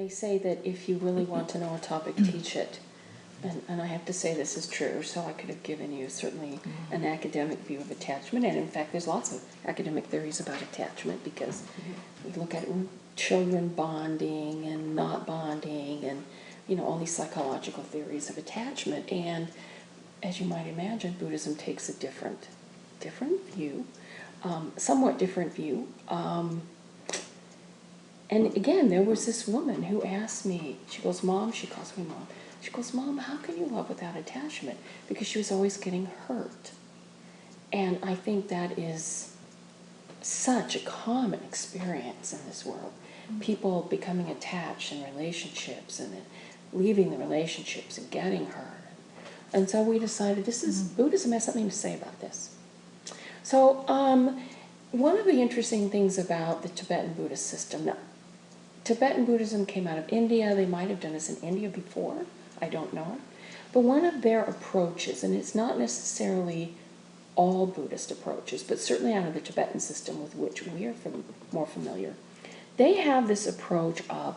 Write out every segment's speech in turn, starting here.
They say that if you really want to know a topic, teach it. And I have to say this is true, so I could have given you certainly an academic view of attachment, and in fact there's lots of academic theories about attachment, because we look at it with children bonding and not bonding, and all these psychological theories of attachment. And as you might imagine, Buddhism takes a different view, somewhat different view. And again, there was this woman who asked me, she goes, Mom, she calls me Mom, she goes, Mom, how can you love without attachment? Because she was always getting hurt. And I think that is such a common experience in this world. People becoming attached in relationships and then leaving the relationships and getting hurt. And so we decided Buddhism has something to say about this. So one of the interesting things about the Tibetan Buddhist system, now, Tibetan Buddhism came out of India. They might have done this in India before. I don't know. But one of their approaches, and it's not necessarily all Buddhist approaches, but certainly out of the Tibetan system with which we are more familiar, they have this approach of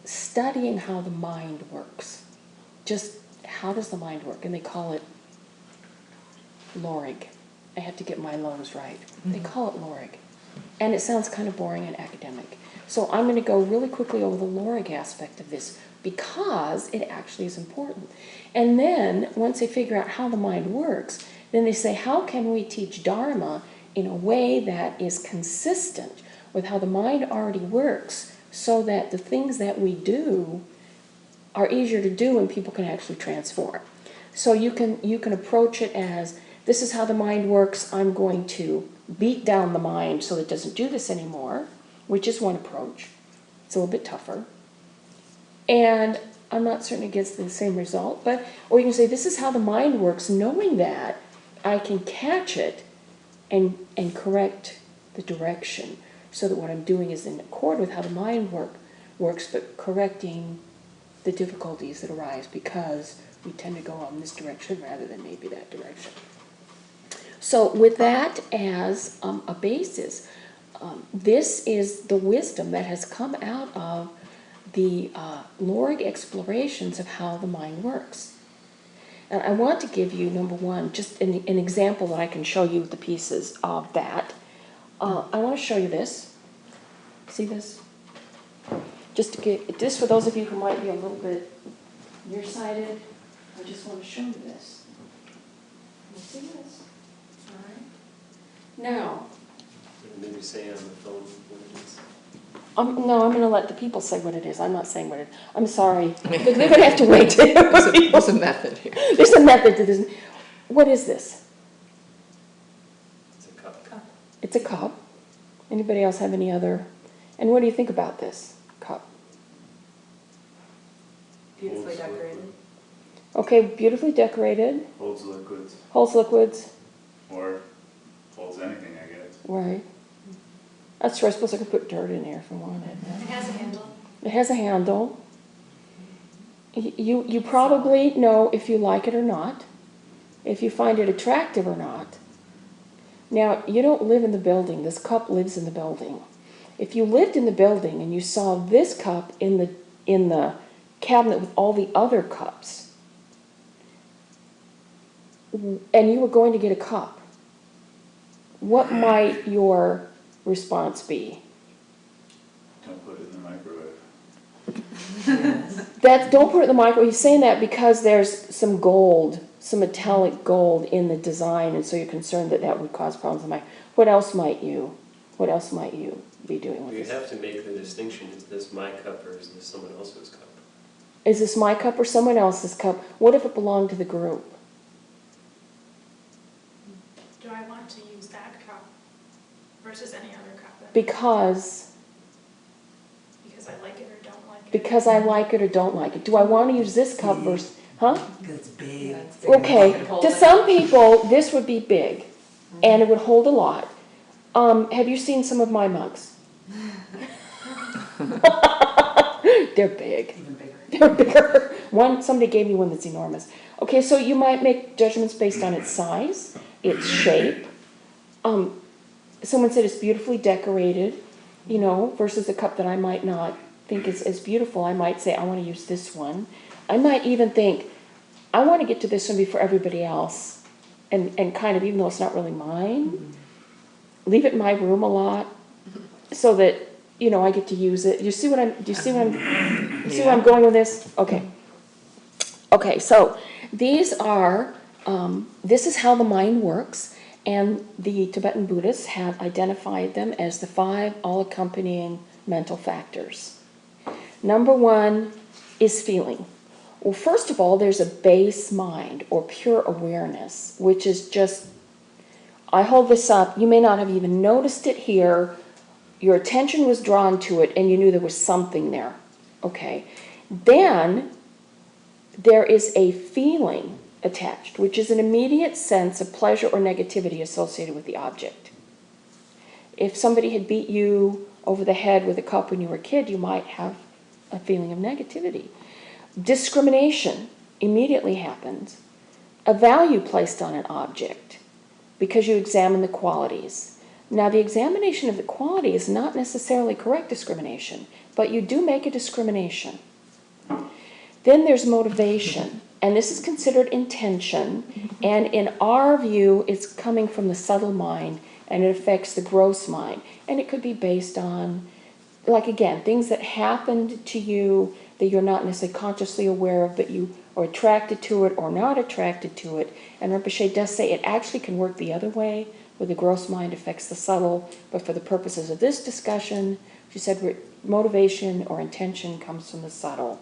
studying how the mind works. Just how does the mind work? And they call it lorig. I have to get my lows right. They call it lorig. And it sounds kind of boring and academic. So I'm going to go really quickly over the lorig aspect of this, because it actually is important. And then, once they figure out how the mind works, then they say, how can we teach Dharma in a way that is consistent with how the mind already works, so that the things that we do are easier to do and people can actually transform. So you can approach it as, this is how the mind works, I'm going to beat down the mind so it doesn't do this anymore, which is one approach. It's a little bit tougher. And I'm not certain it gets the same result, or you can say, this is how the mind works, knowing that I can catch it and correct the direction, so that what I'm doing is in accord with how the mind works, but correcting the difficulties that arise because we tend to go on this direction rather than maybe that direction. So with that as a basis, this is the wisdom that has come out of the lorig explorations of how the mind works. And I want to give you, number one, just an example that I can show you the pieces of that. I want to show you this. See this? Just to get this, for those of you who might be a little bit nearsighted, I just want to show you this. Can you see this? All right. Now, maybe say on the phone what it is. No, I'm going to let the people say what it is. I'm not saying what it is. I'm sorry. They're going to have to wait. There's a method here. There's a method to this. What is this? It's a cup. It's a cup. Anybody else have any other? And what do you think about this cup? Beautifully decorated. Okay, beautifully decorated. Holds liquids. Holds liquids. Or holds anything, I guess. Right. That's true. I suppose I could put dirt in here if I wanted. It has a handle. It has a handle. You probably know if you like it or not, if you find it attractive or not. Now, you don't live in the building. This cup lives in the building. If you lived in the building and you saw this cup in the cabinet with all the other cups, and you were going to get a cup, what might your response be? Don't put it in the microwave. Don't put it in the microwave. He's saying that because there's some gold, some metallic gold in the design, and so you're concerned that that would cause problems in the microwave. What else might you be doing with You this? have to make the distinction, is this my cup or is this someone else's cup? Is this my cup or someone else's cup? What if it belonged to the group? Do I want to use that cup versus any other cup? Because I like it or don't like it? Because I like it or don't like it. Do I want to use this cup versus, huh? Because it's big. Okay, to some people, this would be big, and it would hold a lot. Have you seen some of my mugs? They're big. Even bigger. They're bigger. Somebody gave me one that's enormous. Okay, so you might make judgments based on its size, its shape. Someone said it's beautifully decorated, versus a cup that I might not think is beautiful, I might say, I want to use this one. I might even think, I want to get to this one before everybody else. And kind of, even though it's not really mine, leave it in my room a lot so that, you know, I get to use it. Do you see what I'm going with this? Okay. Okay, so these are, this is how the mind works, and the Tibetan Buddhists have identified them as the 5 all-accompanying mental factors. Number 1 is feeling. Well, first of all, there's a base mind, or pure awareness, which is just, I hold this up, you may not have even noticed it here, your attention was drawn to it, and you knew there was something there. Okay. Then, there is a feeling attached, which is an immediate sense of pleasure or negativity associated with the object. If somebody had beat you over the head with a cup when you were a kid, you might have a feeling of negativity. Discrimination immediately happens. A value placed on an object because you examine the qualities. Now, the examination of the quality is not necessarily correct discrimination, but you do make a discrimination. Then there's motivation, and this is considered intention, and in our view, it's coming from the subtle mind, and it affects the gross mind. And it could be based on, like again, things that happened to you that you're not necessarily consciously aware of, but you are attracted to it or not attracted to it. And Rinpoche does say it actually can work the other way, where the gross mind affects the subtle, but for the purposes of this discussion, she said motivation or intention comes from the subtle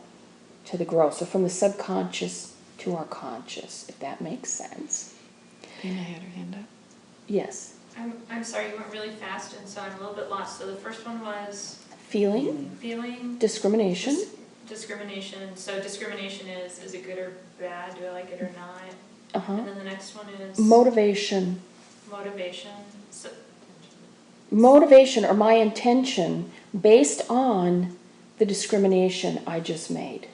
to the gross, so from the subconscious to our conscious, if that makes sense. Dana had her hand up. Yes. I'm sorry, you went really fast, and so I'm a little bit lost. So the first one was Feeling, feeling, discrimination, discrimination. So discrimination is it good or bad? Do I like it or not? uh-huh. And then the next one is Motivation. motivation. So, Motivation or my intention based on the discrimination I just made.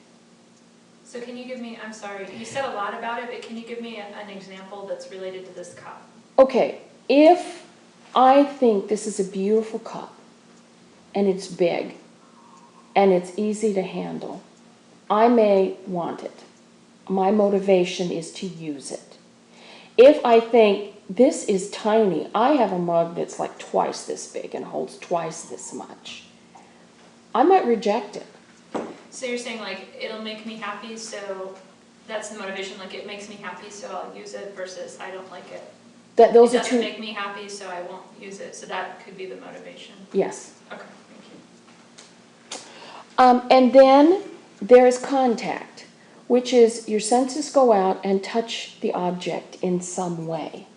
so can you give me, I'm sorry, you said a lot about it, but can you give me an example that's related to this cup? Okay, if I think this is a beautiful cup, and it's big, and it's easy to handle, I may want it. My motivation is to use it. If I think this is tiny, I have a mug that's like twice this big and holds twice this much, I might reject it. So you're saying like, it'll make me happy, so that's the motivation, like it makes me happy, so I'll use it, versus I don't like it. Those It are doesn't two. make me happy, so I won't use it. So that could be the motivation. Yes. Okay, thank you. And then there is contact, which is your senses go out and touch the object in some way.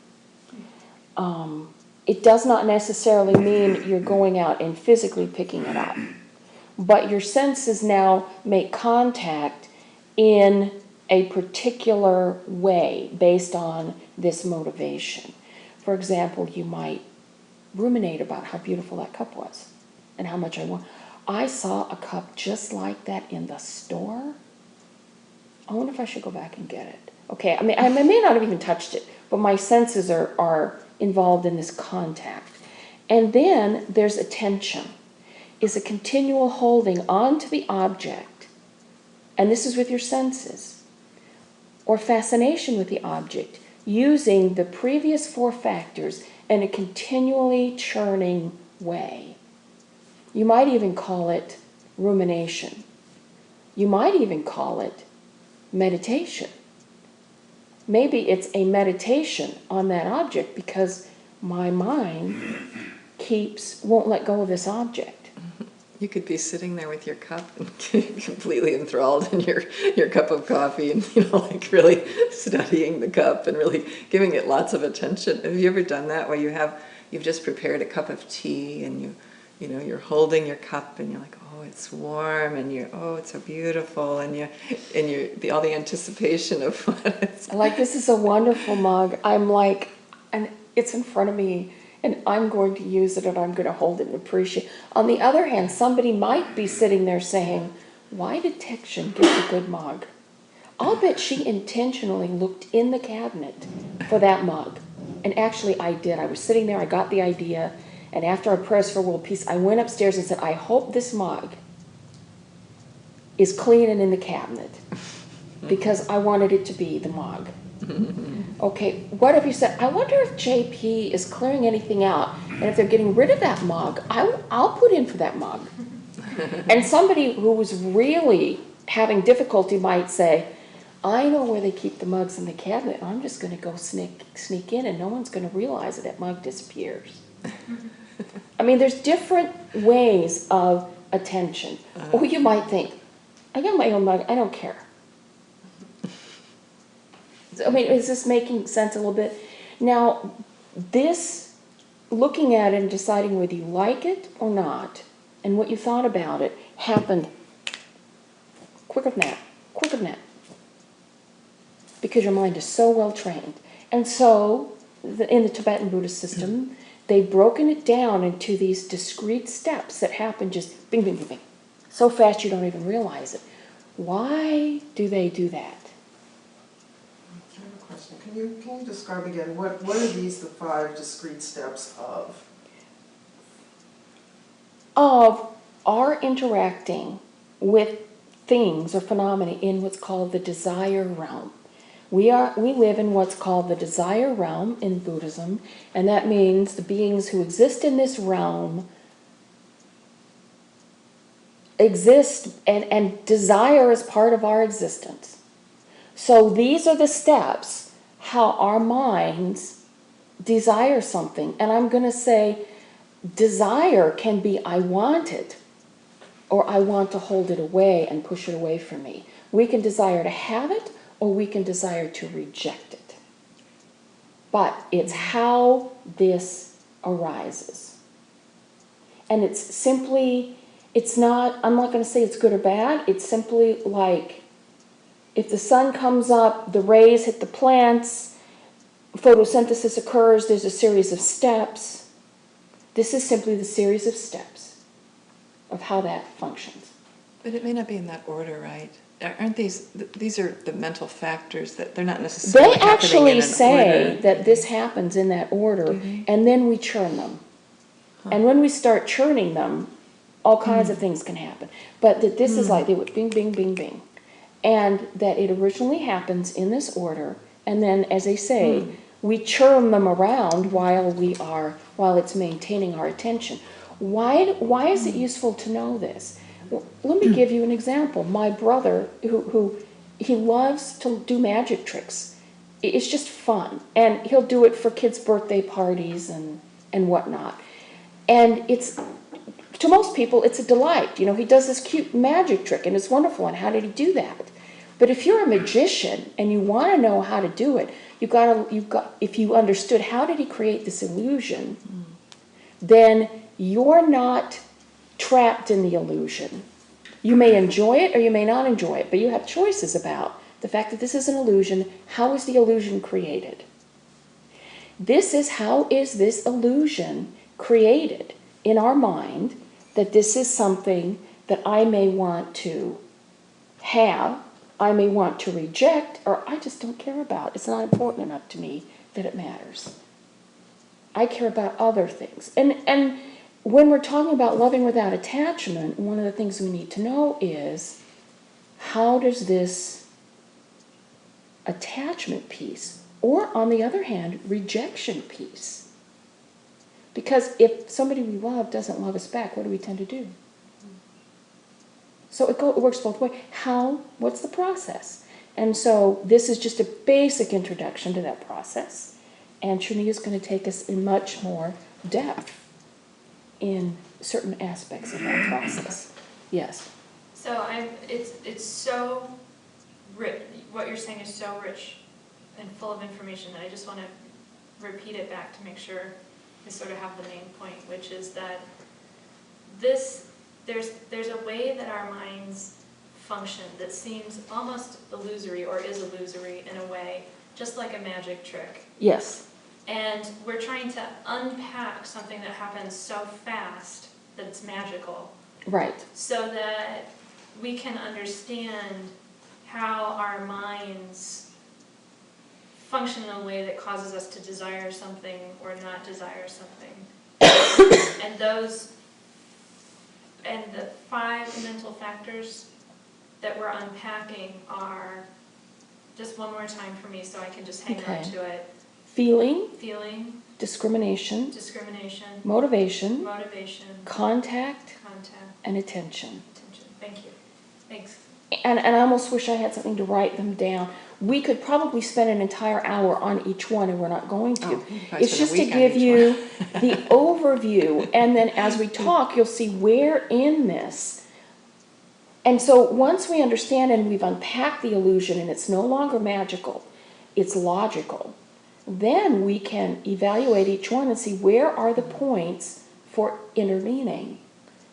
It does not necessarily mean you're going out and physically picking it up, but your senses now make contact in a particular way based on this motivation. For example, you might ruminate about how beautiful that cup was and how much I want. I saw a cup just like that in the store. I wonder if I should go back and get it. Okay, I may not have even touched it, but my senses are involved in this contact. And then there's attention, is a continual holding on to the object, and this is with your senses, or fascination with the object, using the previous 4 factors in a continually churning way. You might even call it rumination. You might even call it meditation. Maybe it's a meditation on that object because my mind won't let go of this object. You could be sitting there with your cup and completely enthralled in your cup of coffee and, like really studying the cup and really giving it lots of attention. Have you ever done that where you've just prepared a cup of tea and you're holding your cup and you're like, oh, it's warm, and it's so beautiful, and all the anticipation of what it's Like, this is a wonderful mug. I'm like, and it's in front of me, and I'm going to use it, and I'm going to hold it and appreciate it. On the other hand, somebody might be sitting there saying, why did Thekchen get a good mug? I'll bet she intentionally looked in the cabinet for that mug. And actually, I did. I was sitting there, I got the idea, and after our prayers for world peace, I went upstairs and said, I hope this mug is cleaning in the cabinet because I wanted it to be the mug. Okay, what if you said, I wonder if JP is clearing anything out, and if they're getting rid of that mug, I'll put in for that mug. And somebody who was really having difficulty might say, I know where they keep the mugs in the cabinet. I'm just going to go sneak in, and no one's going to realize that mug disappears. I mean, there's different ways of attention. Or you might think, I got my own mug. I don't care. I mean, is this making sense a little bit? Now, this, looking at it and deciding whether you like it or not, and what you thought about it, happened quicker than that. Because your mind is so well trained. And so, in the Tibetan Buddhist system, they've broken it down into these discrete steps that happen just bing, bing, bing, bing. So fast you don't even realize it. Why do they do that? I have a question. Can you describe again, what are these the 5 discrete steps of? Of our interacting with things or phenomena in what's called the desire realm. We live in what's called the desire realm in Buddhism, and that means the beings who exist in this realm exist, and desire is part of our existence. So these are the steps how our minds desire something. And I'm going to say desire can be I want it, or I want to hold it away and push it away from me. We can desire to have it, or we can desire to reject it. But it's how this arises. And it's simply, I'm not going to say it's good or bad, it's simply like if the sun comes up, the rays hit the plants, photosynthesis occurs, there's a series of steps. This is simply the series of steps of how that functions. But it may not be in that order, right? Aren't these are the mental factors that they're not necessarily They happening in actually an say order. that this happens in that order, Mhm. and then we churn them. And when we start churning them, all kinds of things can happen. But that this is like they would bing, bing, bing, bing. And that it originally happens in this order, and then, as they say, we churn them around while it's maintaining our attention. Why is it useful to know this? Well, let me give you an example. My brother, who he loves to do magic tricks. It's just fun. And he'll do it for kids' birthday parties and whatnot. And to most people, it's a delight. You know, he does this cute magic trick, and it's wonderful. And how did he do that? But if you're a magician and you want to know how to do it, if you understood how did he create this illusion, then you're not trapped in the illusion. You may enjoy it or you may not enjoy it, but you have choices about the fact that this is an illusion. How is the illusion created? How is this illusion created in our mind that this is something that I may want to have, I may want to reject, or I just don't care about. It's not important enough to me that it matters. I care about other things. And when we're talking about loving without attachment, one of the things we need to know is, how does this attachment piece, or on the other hand, rejection piece? Because if somebody we love doesn't love us back, what do we tend to do? So it works both ways. What's the process? And so this is just a basic introduction to that process. And Chonyi is going to take us in much more depth in certain aspects of that process. Yes. So it's so rich. What you're saying is so rich and full of information that I just want to repeat it back to make sure I sort of have the main point, which is that there's a way that our minds function that seems almost illusory, or is illusory in a way, just like a magic trick. Yes. And we're trying to unpack something that happens so fast that it's magical, Right. so that we can understand how our minds function in a way that causes us to desire something or not desire something. And the 5 mental factors that we're unpacking are, just one more time for me so I can just hang on Okay. to it. Feeling, Feeling, discrimination, discrimination, motivation, motivation, contact, contact, and attention. attention. Thank you. Thanks. And I almost wish I had something to write them down. We could probably spend an entire hour on each one, and we're not going to. Oh, we could probably It's spend a just to week on give each you the overview, and then as we talk, you'll see where in this. And so once we understand and we've unpacked the illusion, and it's no longer magical, it's logical, then we can evaluate each one and see where are the points for intervening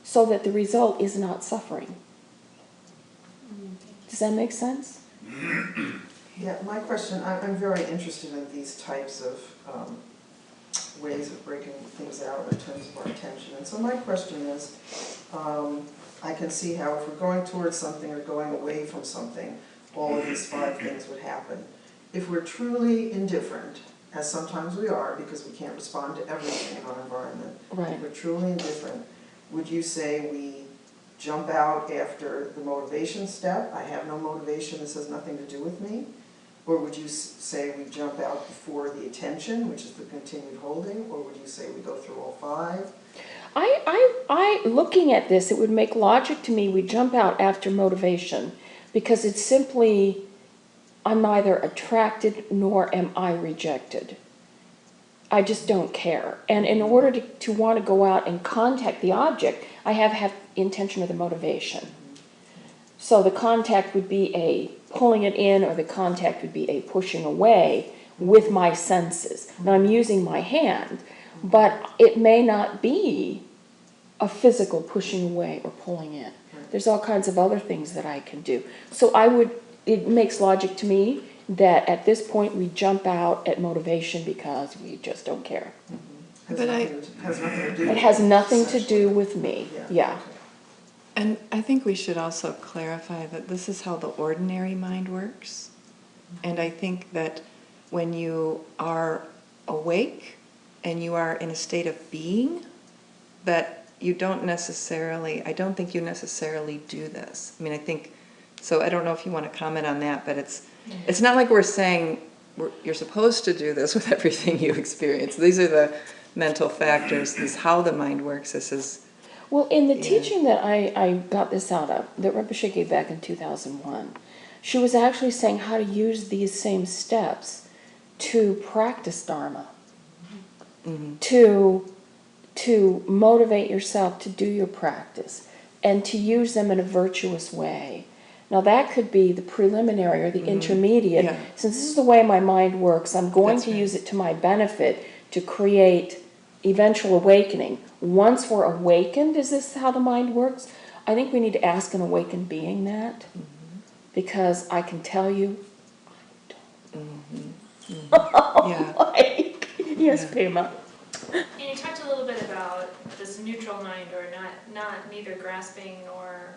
so that the result is not suffering. Does that make sense? Yeah, my question, I'm very interested in these types of ways of breaking things out in terms of our attention. And so my question is, I can see how if we're going towards something or going away from something, all of these 5 things would happen. If we're truly indifferent, as sometimes we are because we can't respond to everything in our environment, Right. if we're truly indifferent, would you say we jump out after the motivation step? I have no motivation, this has nothing to do with me. Or would you say we jump out before the attention, which is the continued holding? Or would you say we go through all 5? Looking at this, it would make logic to me we jump out after motivation because it's simply, I'm neither attracted nor am I rejected. I just don't care. And in order to want to go out and contact the object, I have intention of the motivation. So the contact would be a pulling it in, or the contact would be a pushing away with my senses. Now I'm using my hand, but it may not be a physical pushing away or pulling in. There's all kinds of other things that I can do. So it makes logic to me that at this point we jump out at motivation because we just don't care. Has But nothing to do. It has nothing to essentially. do with me. Yeah. Okay. And I think we should also clarify that this is how the ordinary mind works. And I think that when you are awake and you are in a state of being, that you don't necessarily, I don't think you necessarily do this. I mean, I think, so I don't know if you want to comment on that, but it's not like we're saying you're supposed to do this with everything you experience. These are the mental factors. This is how the mind works. This is... Well, in the teaching that I got this out of, that Rinpoche gave back in 2001, she was actually saying how to use these same steps to practice Dharma, to motivate yourself to do your practice, and to use them in a virtuous way. Now that could be the preliminary or the intermediate. Yeah. Since this is the way my mind works, I'm going That's to right. use it to my benefit to create eventual awakening. Once we're awakened, is this how the mind works? I think we need to ask an awakened being that, because I can tell you, Yeah. like, yes, Yeah. Pema. And you talked a little bit about this neutral mind, or not neither grasping nor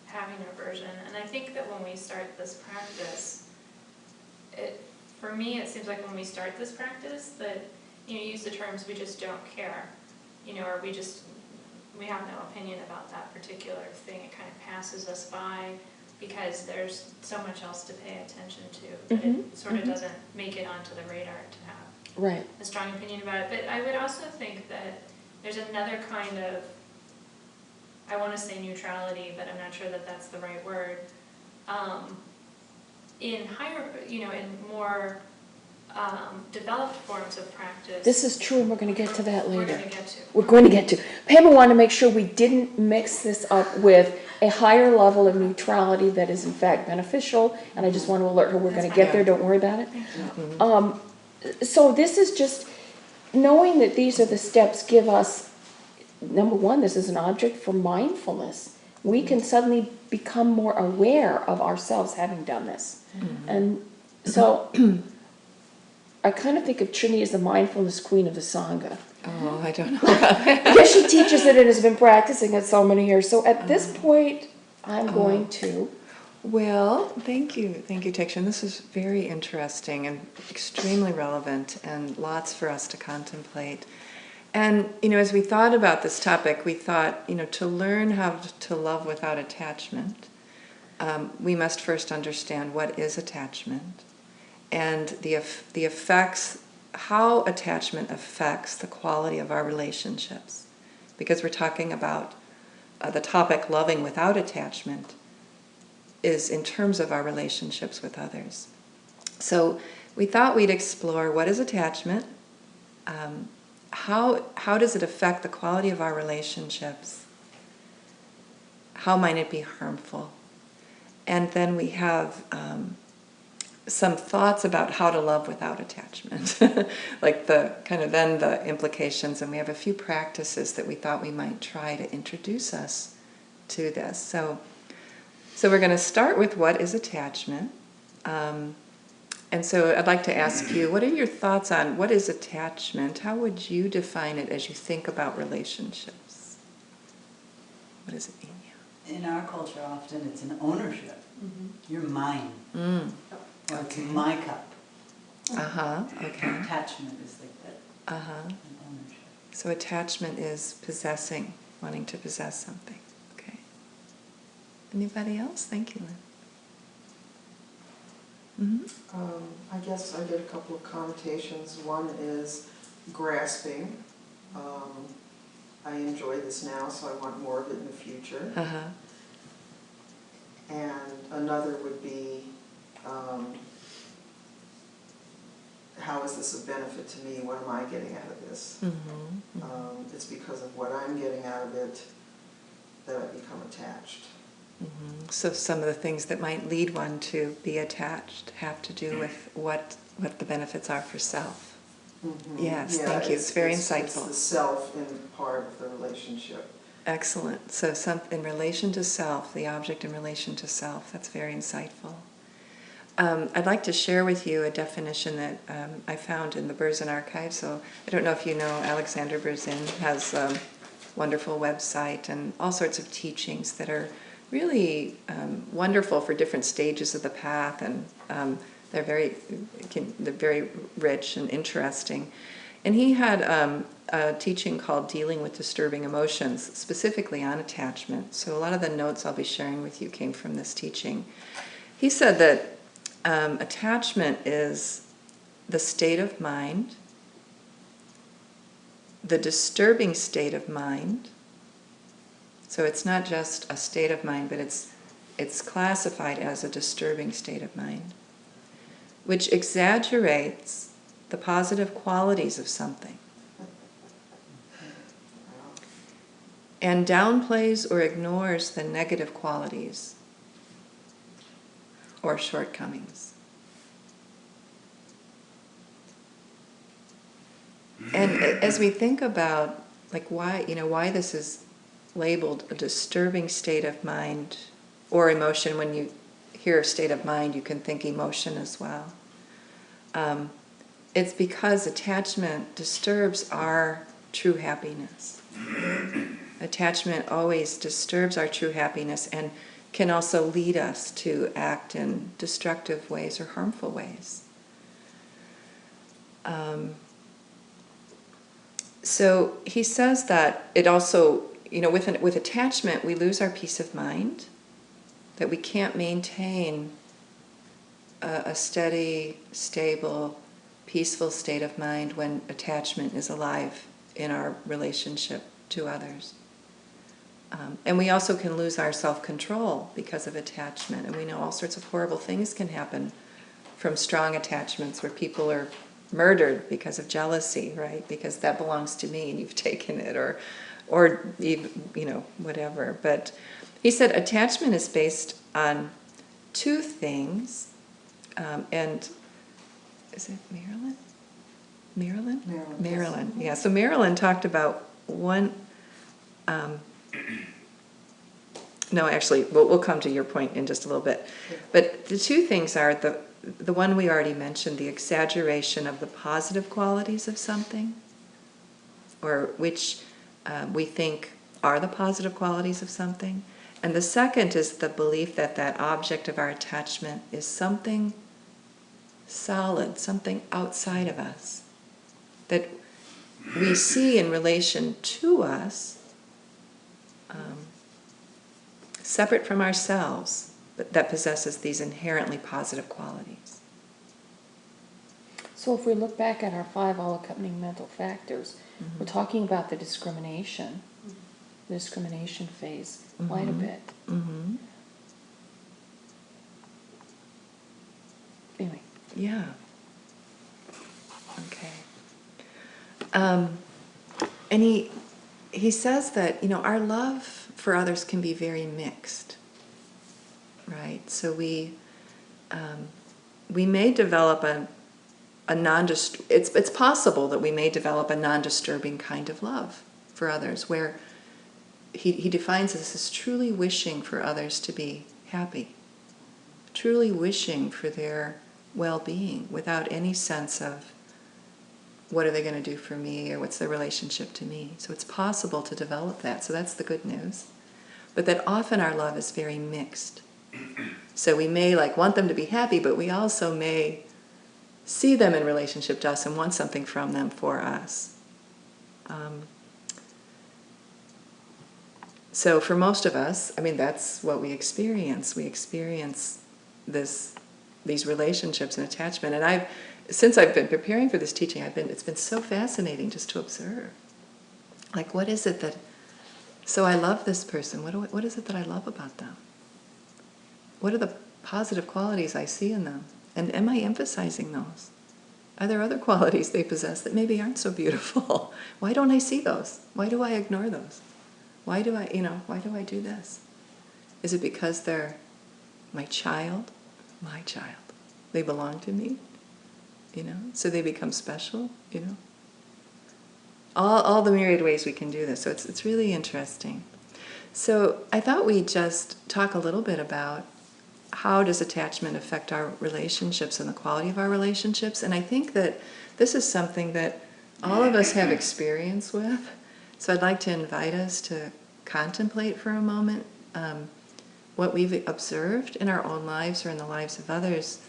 having aversion. And I think that when we start this practice, for me, it seems like when we start this practice that, you use the terms we just don't care, or we have no opinion about that particular thing. It kind of passes us by because there's so much else to pay attention to. That it sort of doesn't make it onto the radar to have Right. a strong opinion about it. But I would also think that there's another kind of, I want to say neutrality, but I'm not sure that that's the right word. In higher, in more developed forms of practice. This is true, and we're going to get to that We're later. going to get to. We're going to get to. Pema wanted to make sure we didn't mix this up with a higher level of neutrality that is in fact beneficial, and I just want to alert her we're going to get there, don't worry about it. So this is just, knowing that these are the steps give us, number one, this is an object for mindfulness. We can suddenly become more aware of ourselves having done this. And so I kind of think of Chonyi as the mindfulness queen of the Sangha. Oh, I don't know about that. Because she teaches it and has been practicing it so many years. So at this point, I'm going to... Well, thank you, Thekchen. This is very interesting and extremely relevant, and lots for us to contemplate. And, as we thought about this topic, we thought, to learn how to love without attachment, we must first understand what is attachment and the effects, how attachment affects the quality of our relationships. Because we're talking about the topic loving without attachment is in terms of our relationships with others. So we thought we'd explore what is attachment, how does it affect the quality of our relationships, how might it be harmful, and then we have some thoughts about how to love without attachment, like the kind of then the implications, and we have a few practices that we thought we might try to introduce us to this. So we're going to start with what is attachment. And so I'd like to ask you, what are your thoughts on what is attachment? How would you define it as you think about relationships? What does it mean? In our culture, often it's an ownership. You're mine. Mm. Or it's Okay. my cup. Okay. Attachment is like that, an ownership. So attachment is possessing, wanting to possess something. Okay. Anybody else? Thank you, Lynn. Mm-hmm. I guess I get a couple of connotations. One is grasping. I enjoy this now, so I want more of it in the future. And another would be, how is this a benefit to me? What am I getting out of this? It's because of what I'm getting out of it that I become attached. So some of the things that might lead one to be attached have to do with what the benefits are for self. Yes, Yeah, thank you. It's very It's insightful. the self in part of the relationship. Excellent. So in relation to self, the object in relation to self, that's very insightful. I'd like to share with you a definition that I found in the Berzin archive. So I don't know if you know Alexander Berzin has a wonderful website and all sorts of teachings that are really wonderful for different stages of the path, and they're very rich and interesting. And he had a teaching called Dealing with Disturbing Emotions, specifically on attachment. So a lot of the notes I'll be sharing with you came from this teaching. He said that attachment is the state of mind, the disturbing state of mind. So it's not just a state of mind, but it's classified as a disturbing state of mind, which exaggerates the positive qualities of something and downplays or ignores the negative qualities or shortcomings. And as we think about like why this is labeled a disturbing state of mind or emotion, when you hear state of mind, you can think emotion as well. It's because attachment disturbs our true happiness. Attachment always disturbs our true happiness and can also lead us to act in destructive ways or harmful ways. So he says that it also, with attachment, we lose our peace of mind, that we can't maintain a steady, stable, peaceful state of mind when attachment is alive in our relationship to others. And we also can lose our self-control because of attachment. And we know all sorts of horrible things can happen from strong attachments where people are murdered because of jealousy, right? Because that belongs to me and you've taken it, or even, whatever. But he said attachment is based on two things. And is it Marilyn? Marilyn? Marilyn, yeah. So Marilyn talked about one... no, actually, we'll come to your point in just a little bit. But the two things are the one we already mentioned, the exaggeration of the positive qualities of something, or which we think are the positive qualities of something. And the second is the belief that that object of our attachment is something solid, something outside of us, that we see in relation to us, separate from ourselves, that possesses these inherently positive qualities. So if we look back at our 5 all-accompanying mental factors, Mm-hmm. we're talking about the discrimination phase quite a bit. Mm-hmm. Anyway. Yeah. Okay. And he says that, our love for others can be very mixed, right? So we may develop it's possible that we may develop a non-disturbing kind of love for others, where he defines this as truly wishing for others to be happy, truly wishing for their well-being without any sense of what are they going to do for me or what's their relationship to me. So it's possible to develop that. So that's the good news. But that often our love is very mixed. So we may want them to be happy, but we also may see them in relationship to us and want something from them for us. So for most of us, that's what we experience. We experience these relationships and attachment. And since I've been preparing for this teaching, it's been so fascinating just to observe. What is it that... So I love this person. What is it that I love about them? What are the positive qualities I see in them? And am I emphasizing those? Are there other qualities they possess that maybe aren't so beautiful? Why don't I see those? Why do I ignore those? Why do I do this? Is it because they're my child? My child. They belong to me? So they become special, All the myriad ways we can do this. So it's really interesting. So I thought we'd just talk a little bit about how does attachment affect our relationships and the quality of our relationships. And I think that this is something that all of us have experience with. So I'd like to invite us to contemplate for a moment what we've observed in our own lives or in the lives of others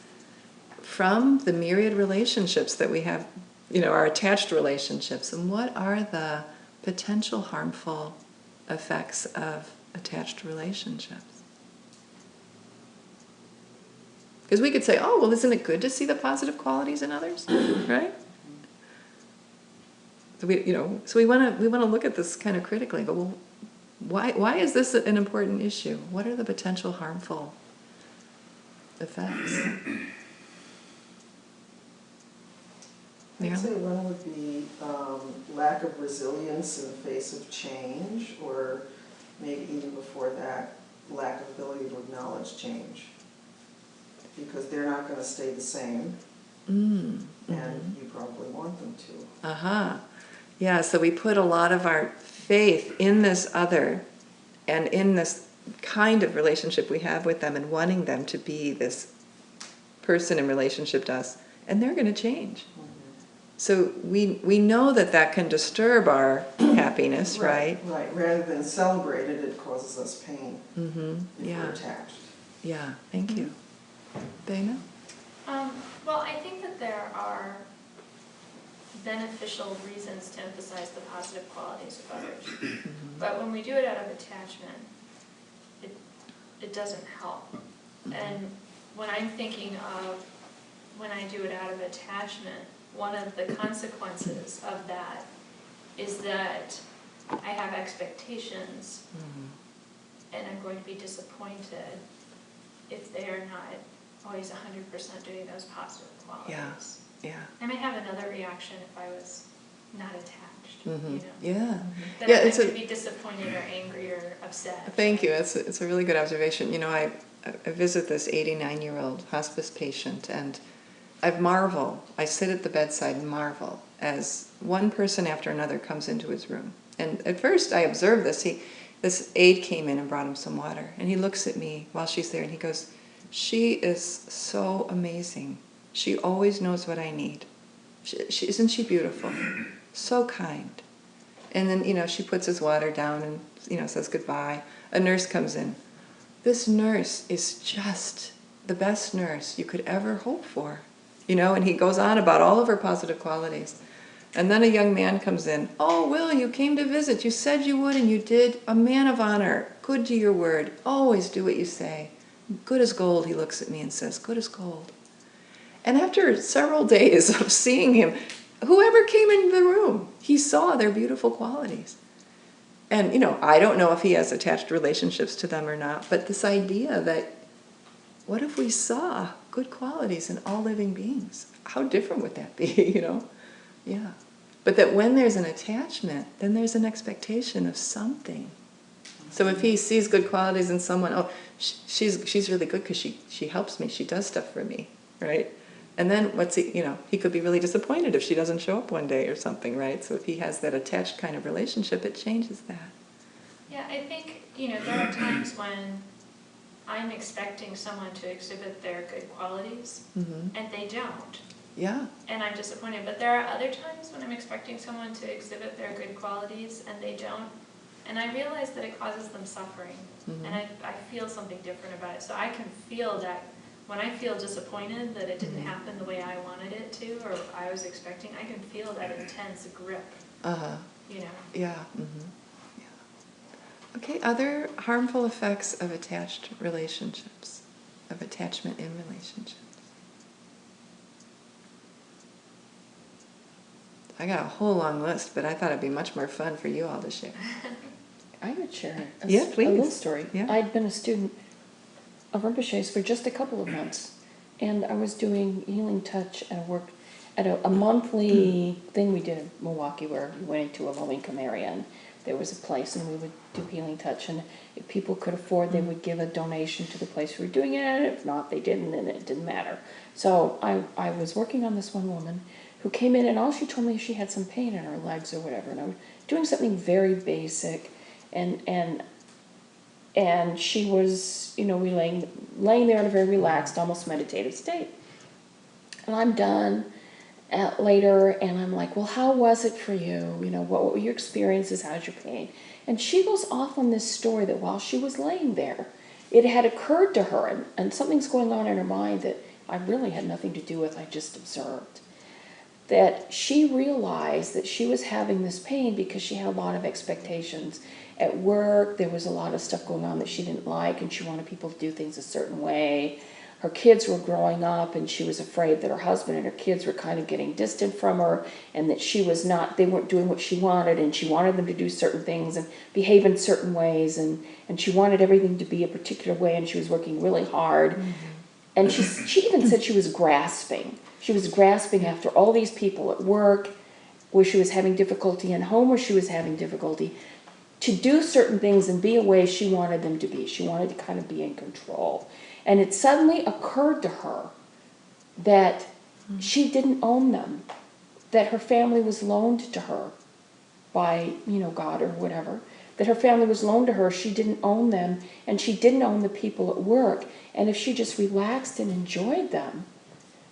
from the myriad relationships that we have, our attached relationships, and what are the potential harmful effects of attached relationships. Because we could say, oh, well, isn't it good to see the positive qualities in others, right? So we want to look at this kind of critically. But well, why is this an important issue? What are the potential harmful effects? I'd say one would be lack of resilience in the face of change, or maybe even before that, lack of ability to acknowledge change. Because they're not going to stay the same, and you probably want them to. Uh-huh. Yeah, so we put a lot of our faith in this other and in this kind of relationship we have with them and wanting them to be this person in relationship to us, and they're going to change. So we know that can disturb our happiness, right? Right. Rather than celebrate it, it causes us pain if we're attached. Yeah, thank you. Dana? Well, I think that there are beneficial reasons to emphasize the positive qualities of others. But when we do it out of attachment, it doesn't help. And when I'm thinking of when I do it out of attachment, one of the consequences of that is that I have expectations and I'm going to be disappointed if they are not always 100% doing those positive qualities. Yeah. I may have another reaction if I was not attached, Yeah. That Yeah, I could be disappointed or angry or upset. Thank you. It's a really good observation. I visit this 89-year-old hospice patient, and I marvel. I sit at the bedside and marvel as one person after another comes into his room. And at first I observed this. This aide came in and brought him some water, and he looks at me while she's there and he goes, "She is so amazing. She always knows what I need. Isn't she beautiful? So kind." And then, she puts his water down and, says goodbye. A nurse comes in. This nurse is just the best nurse you could ever hope for. And he goes on about all of her positive qualities. And then a young man comes in. "Oh, Will, you came to visit. You said you would, and you did. A man of honor. Good to your word. Always do what you say. Good as gold, he looks at me and says, good as gold. And after several days of seeing him, whoever came into the room, he saw their beautiful qualities. And, you know, I don't know if he has attached relationships to them or not, but this idea that, what if we saw good qualities in all living beings? How different would that be, you know? Yeah. But that when there's an attachment, then there's an expectation of something. So if he sees good qualities in someone, oh, she's really good because she helps me, she does stuff for me, right? And then what's he, you know, he could be really disappointed if she doesn't show up one day or something, right? So if he has that attached kind of relationship, it changes that. Yeah, I think, you know, there are times when I'm expecting someone to exhibit their good qualities, and they don't. Yeah. And I'm disappointed. But there are other times when I'm expecting someone to exhibit their good qualities, and they don't. And I realize that it causes them suffering. And I feel something different about it. So I can feel that when I feel disappointed that it didn't happen the way I wanted it to, or I was expecting, I can feel that intense grip, you know. Yeah. Yeah. Okay, other harmful effects of attached relationships, of attachment in relationships. I got a whole long list, but I thought it'd be much more fun for you all to share. I would share a please. little story. Yeah. I'd been a student of Rinpoche's for just a couple of months, and I was doing healing touch at a monthly thing we did in Milwaukee, where we went into a low-income area, and there was a place, and we would do healing touch, and if people could afford, they would give a donation to the place we were doing it, and if not, they didn't, and it didn't matter. So I was working on this one woman who came in, and all she told me is she had some pain in her legs or whatever, and I was doing something very basic, and she was, you know, laying there in a very relaxed, almost meditative state. And I'm done later, and I'm like, well, how was it for you? You know, what were your experiences? How's your pain? And she goes off on this story that while she was laying there, it had occurred to her, and something's going on in her mind that I really had nothing to do with, I just observed, that she realized that she was having this pain because she had a lot of expectations. At work, there was a lot of stuff going on that she didn't like, and she wanted people to do things a certain way. Her kids were growing up, and she was afraid that her husband and her kids were kind of getting distant from her, and that they weren't doing what she wanted, and she wanted them to do certain things and behave in certain ways, and she wanted everything to be a particular way, and she was working really hard. And she even said she was grasping. She was grasping after all these people at work, where she was having difficulty, and home where she was having difficulty, to do certain things and be a way she wanted them to be. She wanted to kind of be in control. And it suddenly occurred to her that she didn't own them, that her family was loaned to her by, you know, God or whatever, that her family was loaned to her, she didn't own them, and she didn't own the people at work. And if she just relaxed and enjoyed them,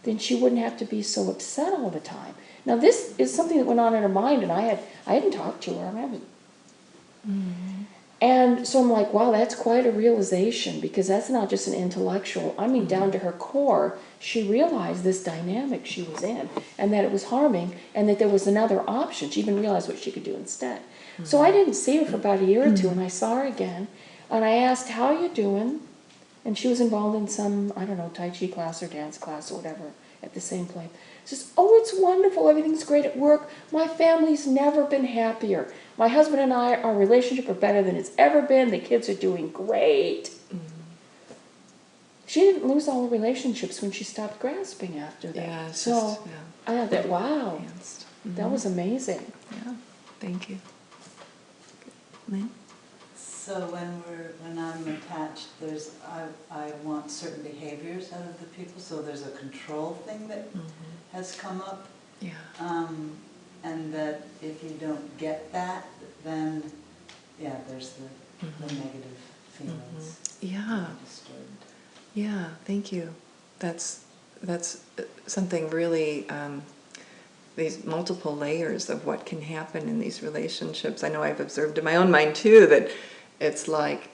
then she wouldn't have to be so upset all the time. Now, this is something that went on in her mind, and I hadn't talked to her. I haven't. And so I'm like, wow, that's quite a realization, because that's not just an intellectual. I mean, down to her core, she realized this dynamic she was in, and that it was harming, and that there was another option. She even realized what she could do instead. So I didn't see her for about a year or two, and I saw her again, and I asked, how are you doing? And she was involved in some, I don't know, Tai Chi class or dance class or whatever at the same place. She says, oh, it's wonderful, everything's great at work. My family's never been happier. My husband and I, our relationship are better than it's ever been. The kids are doing great. She didn't lose all her relationships when she stopped grasping after that. Yeah, it's so just, I thought that, wow, enhanced. that was amazing. Yeah, thank you. Lynn? So when I'm attached, I want certain behaviors out of the people, so there's a control thing that has come up. Yeah. And that if you don't get that, then, yeah, there's the negative feelings. Yeah. Disturbed. Yeah, thank you. That's something really, these multiple layers of what can happen in these relationships. I know I've observed in my own mind too that it's like,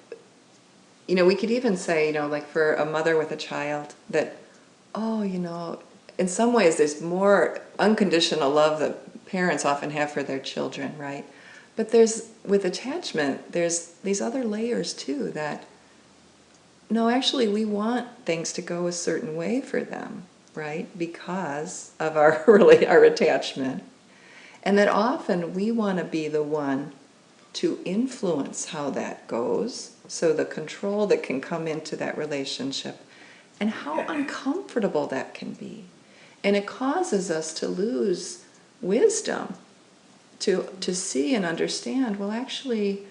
you know, we could even say, you know, like for a mother with a child that, oh, you know, in some ways there's more unconditional love that parents often have for their children, right? But with attachment, there's these other layers too that no, actually, we want things to go a certain way for them, right? Because of our really our attachment. And that often we want to be the one to influence how that goes, so the control that can come into that relationship, and how uncomfortable that can be. And it causes us to lose wisdom, to see and understand, well, actually,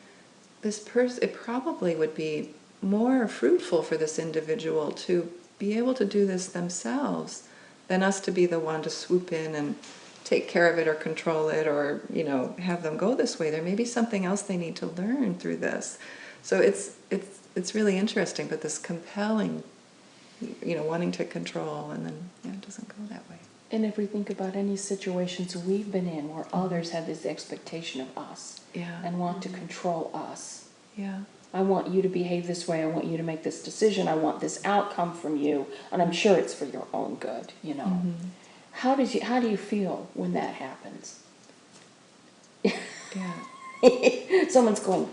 this person, it probably would be more fruitful for this individual to be able to do this themselves than us to be the one to swoop in and take care of it or control it, or have them go this way. There may be something else they need to learn through this. So it's really interesting, but this compelling, wanting to control, and then it doesn't go that way. And if we think about any situations we've been in where others have this expectation of us and want to control us. Yeah. I want you to behave this way. I want you to make this decision. I want this outcome from you. And I'm sure it's for your own good, Mm-hmm. How do you feel when that happens? Yeah. Someone's going,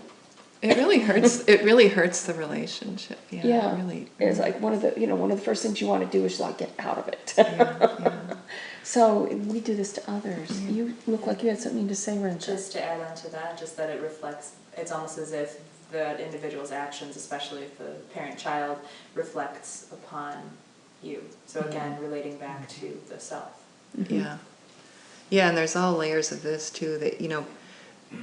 It really hurts. It really hurts the relationship. Yeah. yeah. It really. It's like one of the first things you want to do is like get out of it. Yeah. So we do this to others. You look like you had something to say, Rencha. Just to add on to that, just that it reflects, it's almost as if the individual's actions, especially if the parent-child, reflects upon you. So again, relating back to the self. Yeah. Yeah, and there's all layers of this too, that,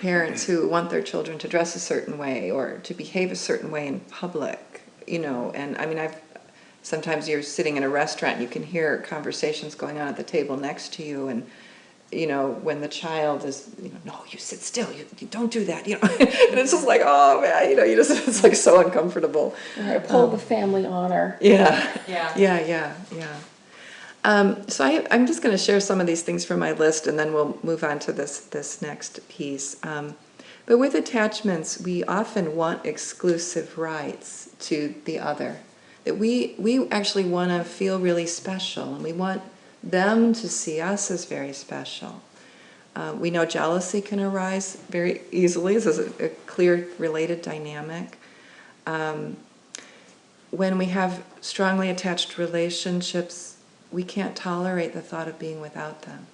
parents who want their children to dress a certain way or to behave a certain way in public, and I mean, sometimes you're sitting in a restaurant and you can hear conversations going on at the table next to you, and, when the child is, no, you sit still, you don't do that, and it's just like, oh man, it's like so uncomfortable. Right, pull the family honor. Yeah. Yeah. So I'm just going to share some of these things from my list, and then we'll move on to this next piece. But with attachments, we often want exclusive rights to the other. That we actually want to feel really special, and we want them to see us as very special. We know jealousy can arise very easily. This is a clear related dynamic. When we have strongly attached relationships, we can't tolerate the thought of being without them.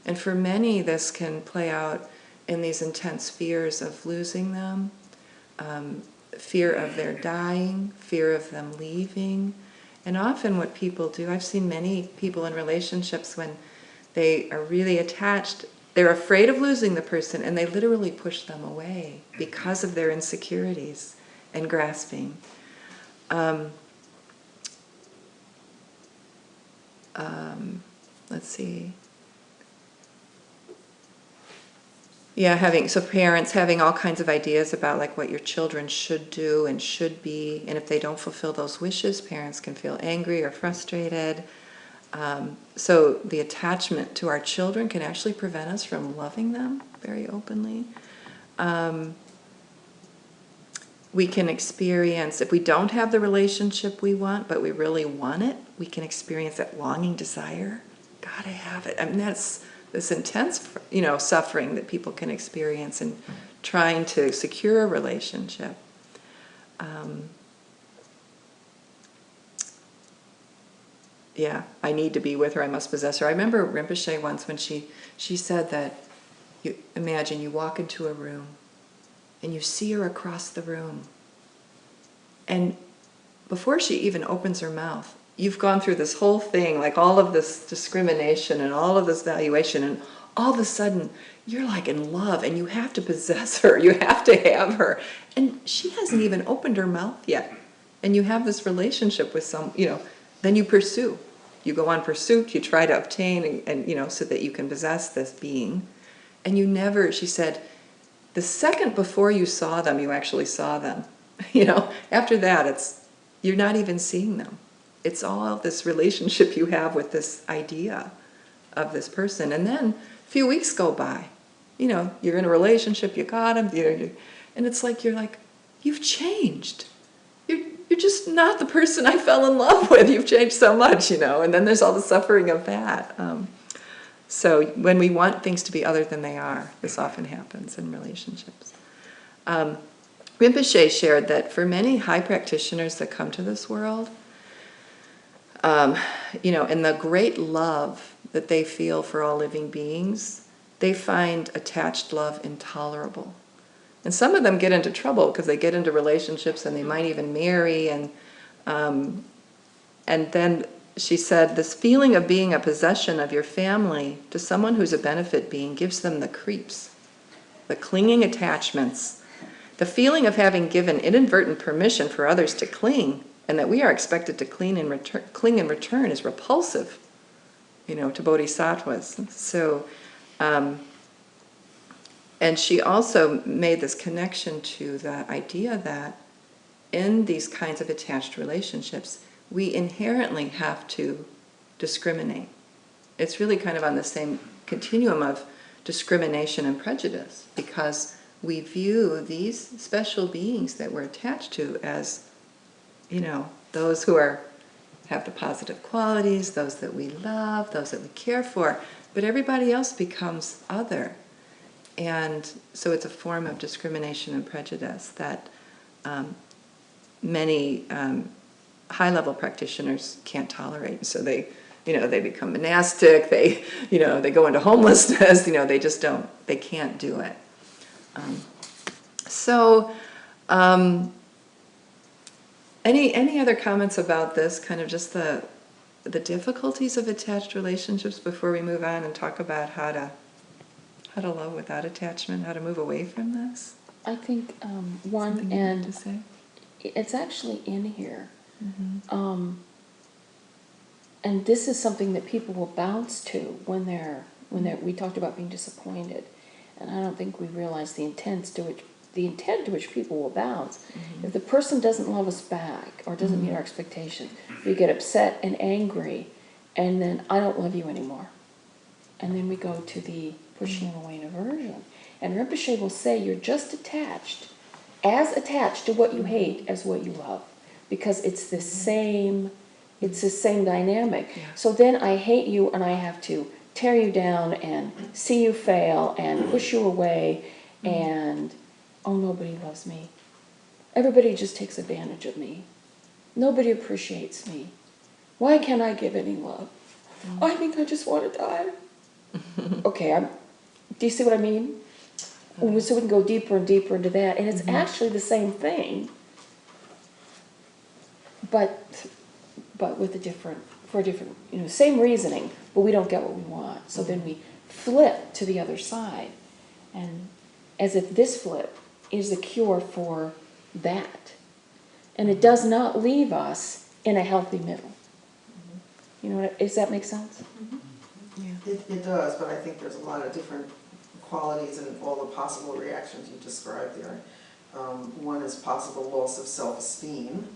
And for many, this can play out in these intense fears of losing them, fear of their dying, fear of them leaving. And often what people do, I've seen many people in relationships when they are really attached, they're afraid of losing the person, and they literally push them away because of their insecurities and grasping. Let's see. Yeah, parents having all kinds of ideas about like what your children should do and should be, and if they don't fulfill those wishes, parents can feel angry or frustrated. So the attachment to our children can actually prevent us from loving them very openly. We can experience, if we don't have the relationship we want, but we really want it, we can experience that longing desire. Gotta have it. I mean, that's this intense, suffering that people can experience in trying to secure a relationship. Yeah, I need to be with her, I must possess her. I remember Rinpoche once when she said that, imagine you walk into a room and you see her across the room. And before she even opens her mouth, you've gone through this whole thing, like all of this discrimination and all of this valuation, and all of a sudden you're like in love and you have to possess her, you have to have her. And she hasn't even opened her mouth yet. And you have this relationship with then you pursue. You go on pursuit, you try to obtain and so that you can possess this being. And you never, she said, the second before you saw them, you actually saw them. After that, you're not even seeing them. It's all this relationship you have with this idea of this person. And then a few weeks go by. You're in a relationship, you got him, and it's like, you've changed. You're just not the person I fell in love with. You've changed so much, and then there's all the suffering of that. So when we want things to be other than they are, this often happens in relationships. Rinpoche shared that for many high practitioners that come to this world, in the great love that they feel for all living beings, they find attached love intolerable. And some of them get into trouble because they get into relationships and they might even marry. And then she said, this feeling of being a possession of your family to someone who's a benefit being gives them the creeps, the clinging attachments, the feeling of having given inadvertent permission for others to cling, and that we are expected to cling in return is repulsive, to bodhisattvas. So, and she also made this connection to the idea that in these kinds of attached relationships, we inherently have to discriminate. It's really kind of on the same continuum of discrimination and prejudice, because we view these special beings that we're attached to as, those who have the positive qualities, those that we love, those that we care for, but everybody else becomes other. And so it's a form of discrimination and prejudice that many high-level practitioners can't tolerate. So they become monastic. They go into homelessness. They can't do it. Any other comments about this? Kind of just the difficulties of attached relationships before we move on and talk about how to love without attachment, how to move away from this? I think one, Something you and want to say? it's actually in here. Mm-hmm. And this is something that people will bounce to when we talked about being disappointed, and I don't think we realize the intent to which people will bounce. Mm-hmm. If the person doesn't love us back or doesn't meet our expectations, we get upset and angry, and then I don't love you anymore. And then we go to the pushing away and aversion. And Rinpoche will say you're just as attached to what you hate as what you love, because it's the same dynamic. Yeah. So then I hate you and I have to tear you down and see you fail and push you away, and nobody loves me. Everybody just takes advantage of me. Nobody appreciates me. Why can't I give any love? I think I just want to die. Okay, do you see what I mean? So we can go deeper and deeper into that, and it's actually the same thing, but with a different, same reasoning, but we don't get what we want. So then we flip to the other side, and as if this flip is the cure for that, and it does not leave us in a healthy middle. Does that make sense? It does, but I think there's a lot of different qualities and all the possible reactions you described there. One is possible loss of self-esteem,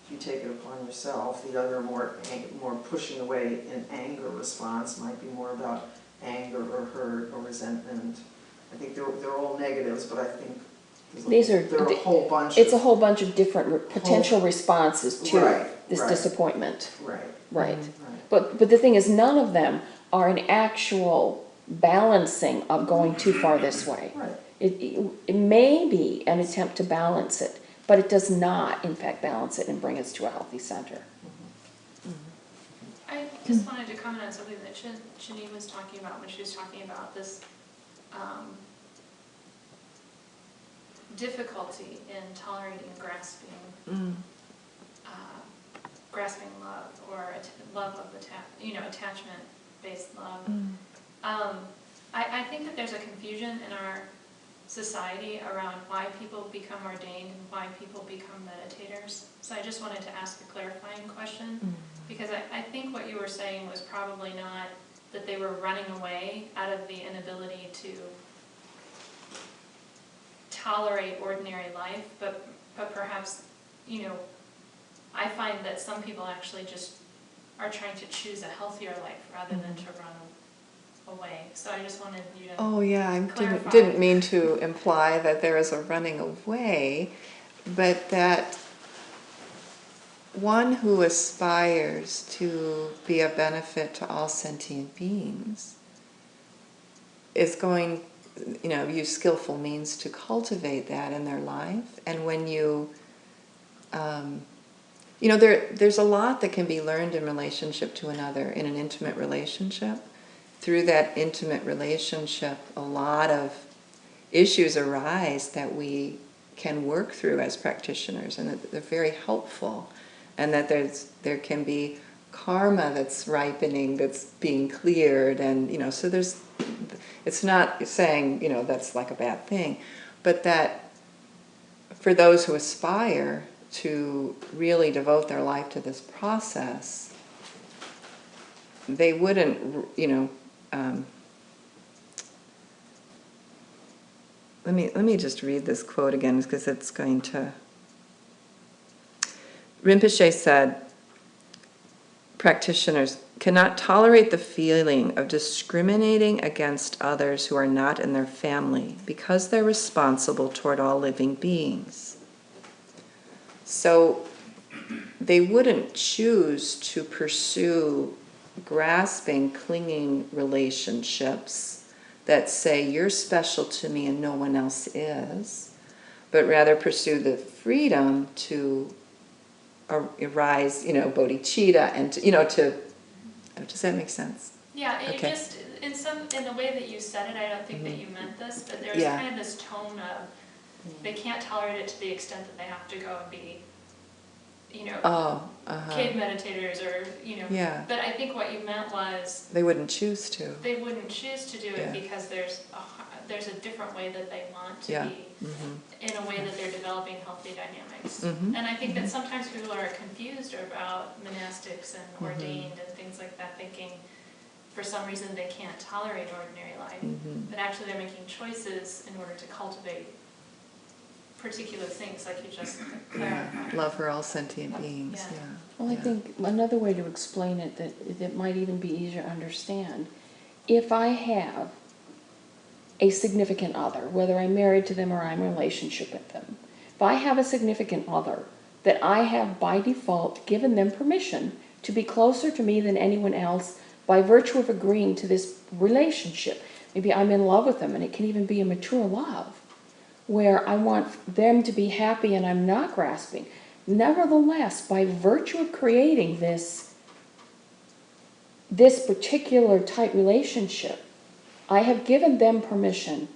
if you take it upon yourself. The other, more pushing away in anger response, might be more about anger or hurt or resentment. I think they're all negatives, but I think there are a whole bunch. It's a whole bunch of different potential responses to this right. disappointment. Right. But the thing is, none of them are an actual balancing of going too far this way. Right. It may be an attempt to balance it, but it does not, in fact, balance it and bring us to a healthy center. I just wanted to comment on something that Chonyi was talking about when she was talking about this difficulty in tolerating grasping love, or love of attachment-based love. I think that there's a confusion in our society around why people become ordained and why people become meditators. So I just wanted to ask a clarifying question, because I think what you were saying was probably not that they were running away out of the inability to tolerate ordinary life, but perhaps, I find that some people actually just are trying to choose a healthier life rather than to run away. So I just wanted you to I didn't mean to imply that there is a running away, but that one who aspires to be a benefit to all sentient beings is going, use skillful means to cultivate that in their life. And when there's a lot that can be learned in relationship to another, in an intimate relationship. Through that intimate relationship, a lot of issues arise that we can work through as practitioners, and that they're very helpful, and that there can be karma that's ripening, that's being cleared, and so it's not saying that's like a bad thing, but that for those who aspire to really devote their life to this process, they wouldn't, let me just read this quote again, because it's going to... Rinpoche said, practitioners cannot tolerate the feeling of discriminating against others who are not in their family because they're responsible toward all living beings. So they wouldn't choose to pursue grasping, clinging relationships that say you're special to me and no one else is, but rather pursue the freedom to arise, bodhicitta, and does that make sense? Yeah, it Okay. just, in the way that you said it, I don't think that you meant this, but there was Yeah. kind of this tone of, they can't tolerate it to the extent that they have to go and be, cave meditators or, Yeah. But I think what you meant was, They wouldn't choose to. they wouldn't choose to do it Yeah. because there's a different way that they want to Yeah. be, Mm-hmm. in a way that they're developing healthy dynamics. Mhm. And I think that sometimes people are confused about monastics and Mhm. ordained and things like that, thinking for some reason they can't tolerate ordinary life. Mhm. But actually they're making choices in order to cultivate particular things, like you just clarified. Love for all sentient beings. Yeah. Yeah. Well, I Yeah. think another way to explain it that might even be easier to understand, if I have a significant other, whether I'm married to them or I'm in a relationship with them, if I have a significant other that I have by default given them permission to be closer to me than anyone else by virtue of agreeing to this relationship, maybe I'm in love with them, and it can even be a mature love, where I want them to be happy and I'm not grasping. Nevertheless, by virtue of creating this particular type relationship, I have given them permission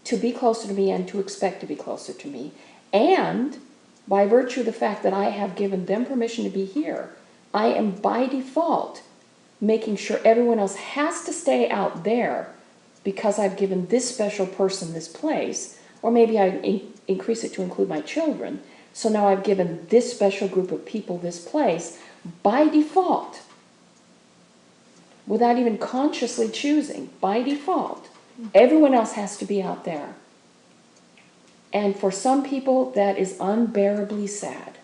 to be closer to me and to expect to be closer to me. And by virtue of the fact that I have given them permission to be here, I am by default making sure everyone else has to stay out there because I've given this special person this place, or maybe I increase it to include my children. So now I've given this special group of people this place by default, without even consciously choosing, by default. Everyone else has to be out there. And for some people, that is unbearably sad.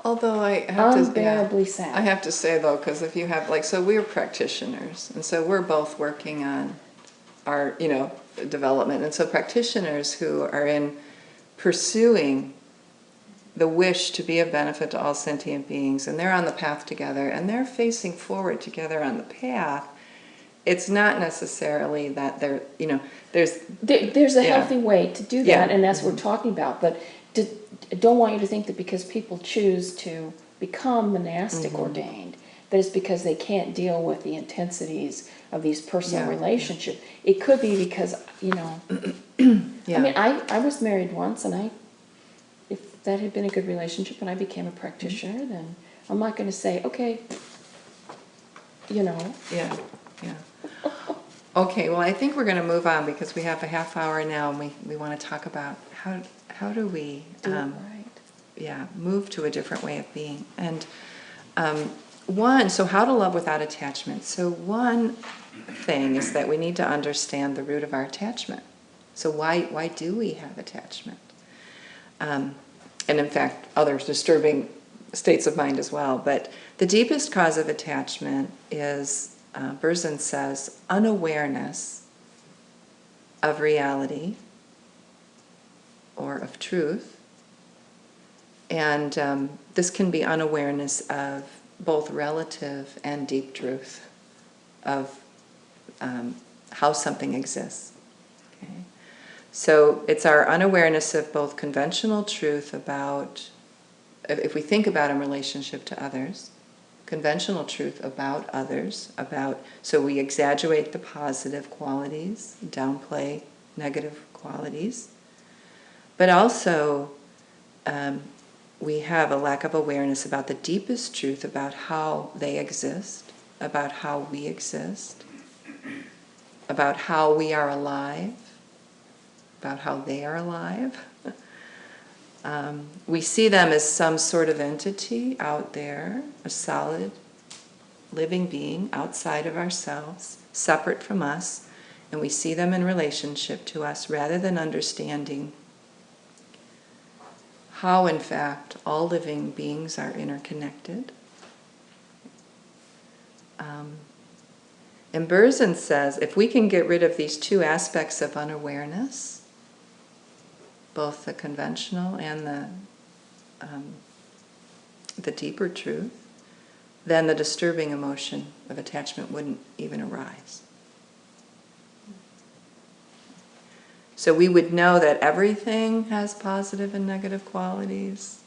Although I have to... Unbearably sad. I have to say, though, because if you have, so we're practitioners, and so we're both working on our, development. And so practitioners who are in pursuing the wish to be of benefit to all sentient beings, and they're on the path together, and they're facing forward together on the path, it's not necessarily that they're, There's a healthy way to do that, Yeah. and that's what we're talking about. But don't want you to think that because people choose to become monastic ordained, that it's because they can't deal with the intensities of these personal Yeah. relationships. It could be because, Yeah. I mean, I was married once, and if that had been a good relationship and I became a practitioner, then I'm not going to say, okay, Yeah, yeah. Okay, well, I think we're going to move on because we have a half hour now, and we want to talk about how do we do it right. move to a different way of being. And so how to love without attachment. So one thing is that we need to understand the root of our attachment. So why do we have attachment? And in fact, other disturbing states of mind as well. But the deepest cause of attachment is, Berzin says, unawareness of reality or of truth. And this can be unawareness of both relative and deep truth of how something exists. Okay. So it's our unawareness of both conventional truth about, if we think about in relationship to others, conventional truth about others, so we exaggerate the positive qualities, downplay negative qualities, but also we have a lack of awareness about the deepest truth about how they exist, about how we exist, about how we are alive, about how they are alive. We see them as some sort of entity out there, a solid, living being outside of ourselves, separate from us, and we see them in relationship to us rather than understanding how, in fact, all living beings are interconnected. And Berzin says, if we can get rid of these two aspects of unawareness, both the conventional and the deeper truth, then the disturbing emotion of attachment wouldn't even arise. So we would know that everything has positive and negative qualities,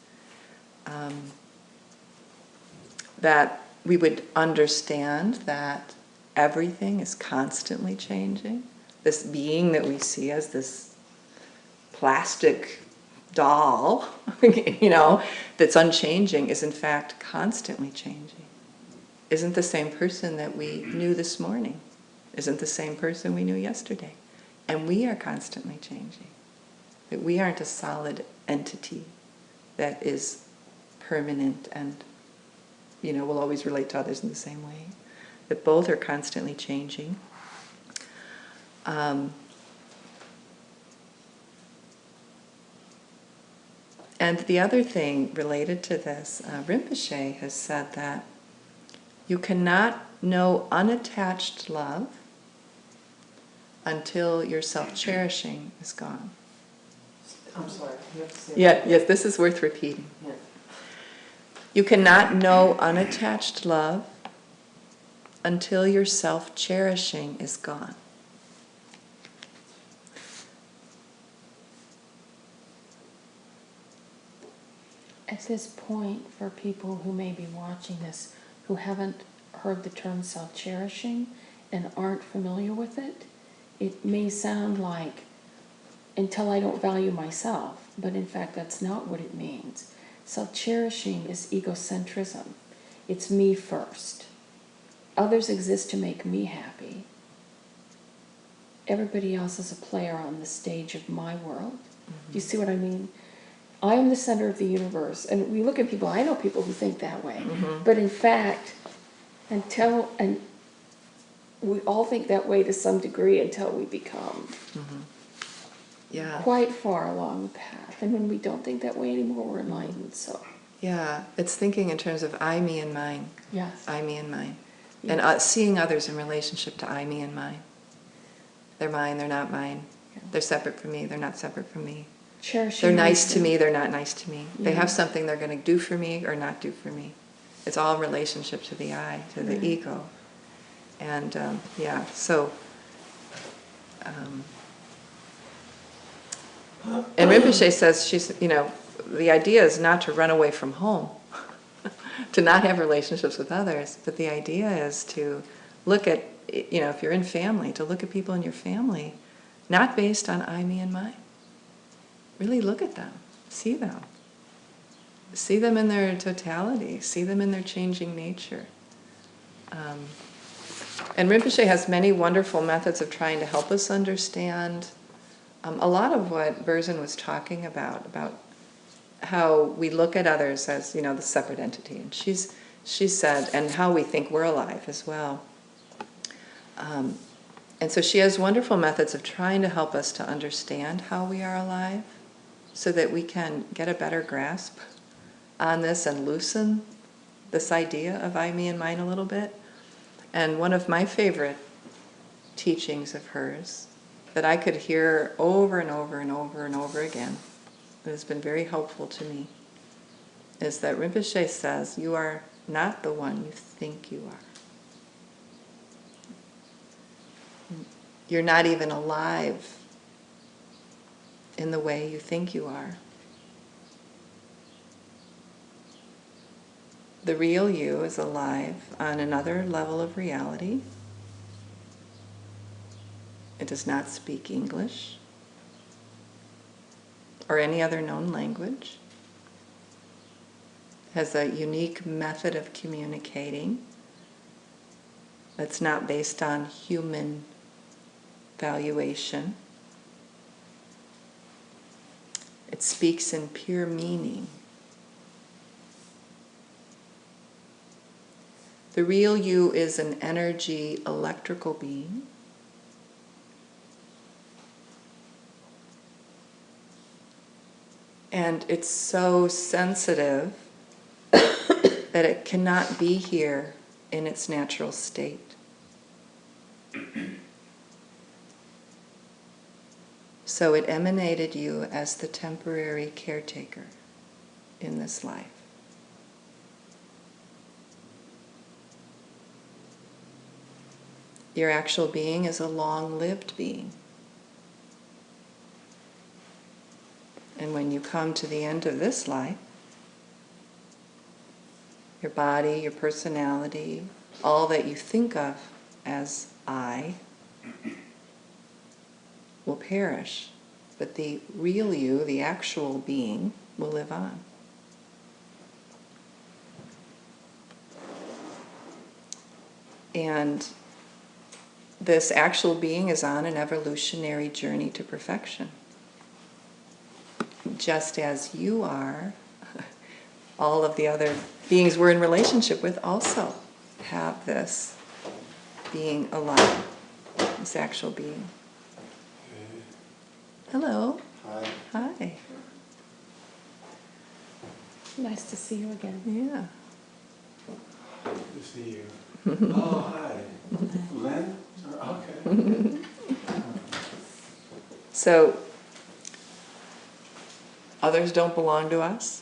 that we would understand that everything is constantly changing. This being that we see as this plastic doll, that's unchanging, is in fact constantly changing. Isn't the same person that we knew this morning. Isn't the same person we knew yesterday. And we are constantly changing. That we aren't a solid entity that is permanent and, will always relate to others in the same way. That both are constantly changing. And the other thing related to this, Rinpoche has said that you cannot know unattached love until your self-cherishing is gone. I'm sorry, you have to say Yeah, that. yes, this is worth repeating. Yeah. You cannot know unattached love until your self-cherishing is gone. At this point, for people who may be watching this, who haven't heard the term self-cherishing and aren't familiar with it, it may sound like, until I don't value myself, but in fact that's not what it means. Self-cherishing is egocentrism. It's me first. Others exist to make me happy. Everybody else is a player on the stage of my world. Do you see what I mean? I am the center of the universe. And we look at people, I know people who think that way. But in fact, and we all think that way to some degree until we become quite far along the path. And when we don't think that way anymore, we're enlightened. So Yeah, it's thinking in terms of I, me, and mine. yes. I, me, and mine. Yes. And seeing others in relationship to I, me, and mine. They're mine, they're not mine. Yeah. They're separate from me, they're not separate from me. Cherishing They're nice to myself. me, they're not nice to me. They Yeah. have something they're going to do for me or not do for me. It's all relationship to the I, to the ego. And and Rinpoche says the idea is not to run away from home, to not have relationships with others, but the idea is to look at, if you're in family, to look at people in your family, not based on I, me, and mine. Really look at them, see them. See them in their totality, see them in their changing nature. And Rinpoche has many wonderful methods of trying to help us understand a lot of what Berzin was talking about how we look at others as, the separate entity. And she said, and how we think we're alive as well. And so she has wonderful methods of trying to help us to understand how we are alive so that we can get a better grasp on this and loosen this idea of I, me, and mine a little bit. And one of my favorite teachings of hers that I could hear over and over and over and over again, that has been very helpful to me, is that Rinpoche says, you are not the one you think you are. You're not even alive in the way you think you are. The real you is alive on another level of reality. It does not speak English or any other known language. It has a unique method of communicating that's not based on human valuation. It speaks in pure meaning. The real you is an energy electrical being. And it's so sensitive that it cannot be here in its natural state. So it emanated you as the temporary caretaker in this life. Your actual being is a long-lived being. And when you come to the end of this life, your body, your personality, all that you think of as I will perish. But the real you, the actual being, will live on. And this actual being is on an evolutionary journey to perfection. Just as you are, all of the other beings we're in relationship with also have this being alive, this actual being. Hello. Hi. Hi. Nice to see you again. Yeah. Good to see you. Oh, hi. Len? Okay. So, others don't belong to us.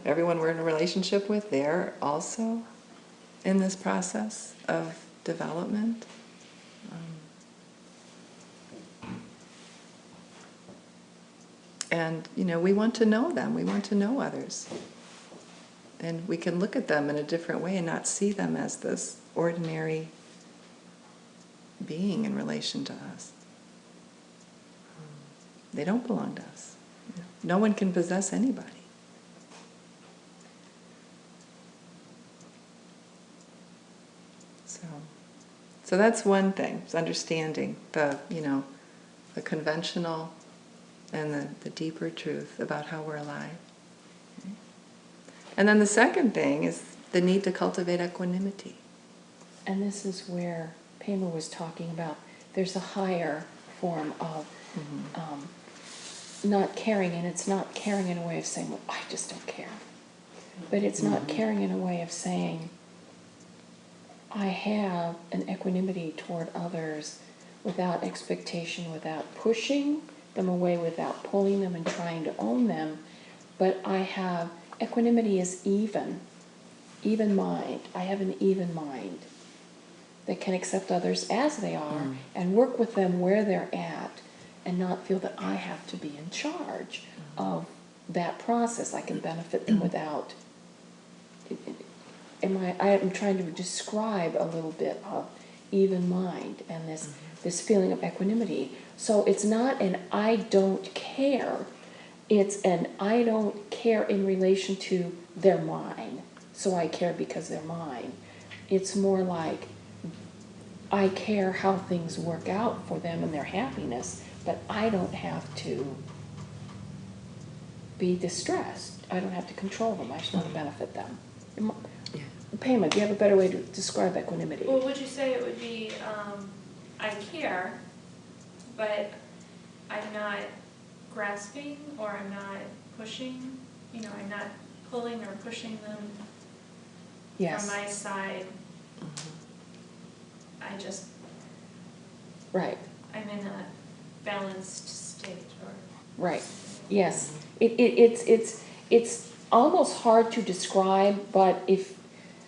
Everyone we're in a relationship with, they're also in this process of development. And, we want to know them. We want to know others. And we can look at them in a different way and not see them as this ordinary being in relation to us. They don't belong to us. No one can possess anybody. So that's one thing, is understanding the conventional and the deeper truth about how we're alive. Okay? And then the second thing is the need to cultivate equanimity. And this is where Pema was talking about, there's a higher form of not caring, and it's not caring in a way of saying, well, I just don't care. But it's not caring in a way of saying, I have an equanimity toward others without expectation, without pushing them away, without pulling them and trying to own them. But I have, equanimity is even mind. I have an even mind that can accept others as they are and work with them where they're at and not feel that I have to be in charge of that process. I can benefit them without. I'm trying to describe a little bit of even mind and this feeling of equanimity. So it's not an I don't care, it's an I don't care in relation to they're mine, so I care because they're mine. It's more like I care how things work out for them and their happiness, but I don't have to be distressed. I don't have to control them. I just want to benefit them. Pema, do you have a better way to describe equanimity? Well, would you say it would be, I care, but I'm not grasping, or I'm not pushing, I'm not pulling or pushing them Yes. from my side. I just, Right. I'm in a balanced state, or. Right. Yes. It's almost hard to describe, but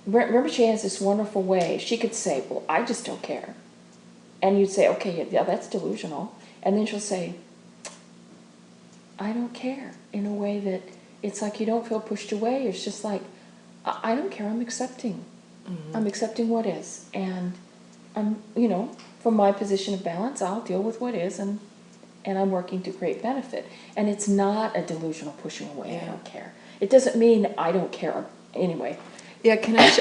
remember she has this wonderful way. She could say, well, I just don't care. And you'd say, okay, yeah, that's delusional. And then she'll say, I don't care, in a way that it's like you don't feel pushed away. It's just like, I don't care, I'm accepting. I'm accepting what is. And I'm, from my position of balance, I'll deal with what is, and I'm working to create benefit. And it's not a delusional pushing away, I don't care. It doesn't mean I don't care anyway. Yeah,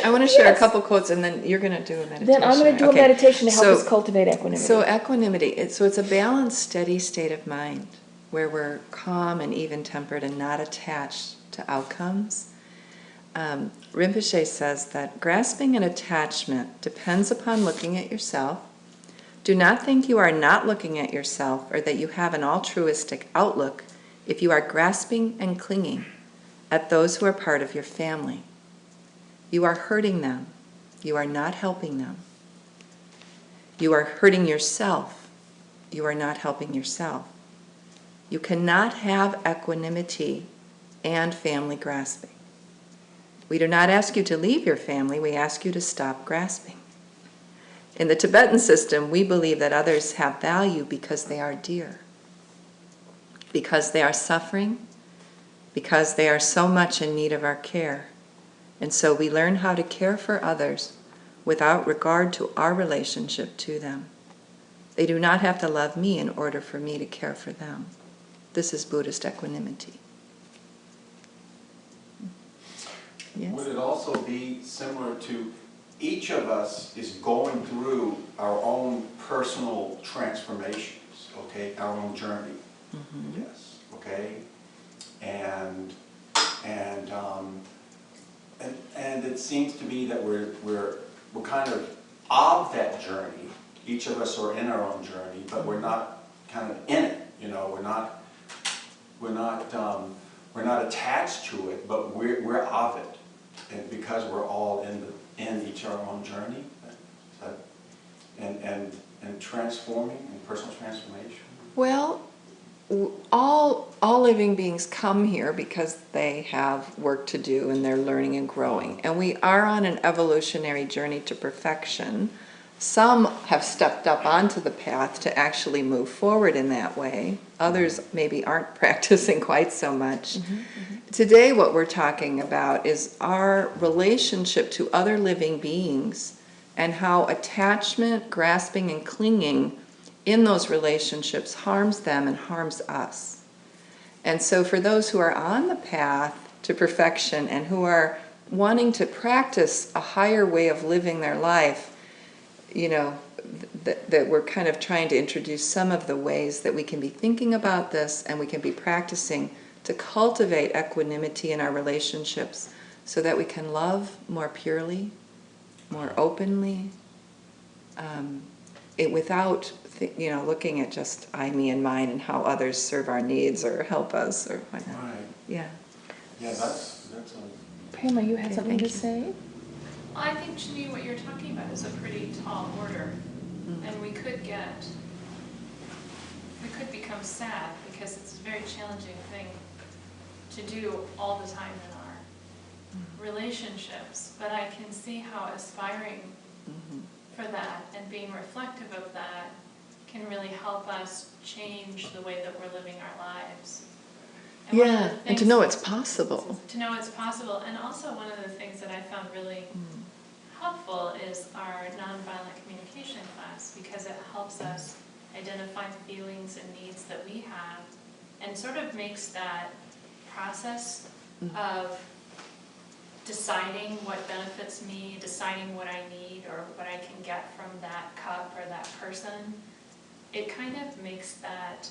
I want to share Yes. a couple quotes, and then you're going to do a meditation. Then I'm going to do Okay. a meditation to help So- us cultivate equanimity. So equanimity, it's a balanced, steady state of mind where we're calm and even-tempered and not attached to outcomes. Rinpoche says that grasping and attachment depends upon looking at yourself. Do not think you are not looking at yourself or that you have an altruistic outlook if you are grasping and clinging at those who are part of your family. You are hurting them. You are not helping them. You are hurting yourself. You are not helping yourself. You cannot have equanimity and family grasping. We do not ask you to leave your family, we ask you to stop grasping. In the Tibetan system, we believe that others have value because they are dear, because they are suffering, because they are so much in need of our care. And so we learn how to care for others without regard to our relationship to them. They do not have to love me in order for me to care for them. This is Buddhist equanimity. Yes? Would it also be similar to each of us is going through our own personal transformations, okay, our own journey? Mm-hmm. Yes, okay, and it seems to be that we're kind of that journey. Each of us are in our own journey, but we're not kind of in it. We're not attached to it, but we're of it, and because we're all in each our own journey, and transforming and personal transformation. Well, all living beings come here because they have work to do and they're learning and growing. And we are on an evolutionary journey to perfection. Some have stepped up onto the path to actually move forward in that way. Others maybe aren't practicing quite so much. Today what we're talking about is our relationship to other living beings and how attachment, grasping, and clinging in those relationships harms them and harms us. And so for those who are on the path to perfection and who are wanting to practice a higher way of living their life, that we're kind of trying to introduce some of the ways that we can be thinking about this and we can be practicing to cultivate equanimity in our relationships so that we can love more purely, more openly, without looking at just I, me, and mine and how others serve our needs or help us or whatnot. Right. Yeah. Yeah, that's a... Pamela, you had Okay, something to thank you. say? Well, I think, to me, what you're talking about is a pretty tall order. And we could become sad because it's a very challenging thing to do all the time in our relationships. But I can see how aspiring for that and being reflective of that can really help us change the way that we're living our lives. And one of the And to things- know it's possible. To know it's possible. And also one of the things that I found really helpful is our nonviolent communication class, because it helps us identify the feelings and needs that we have and sort of makes that process of deciding what benefits me, deciding what I need or what I can get from that cup or that person, it kind of makes that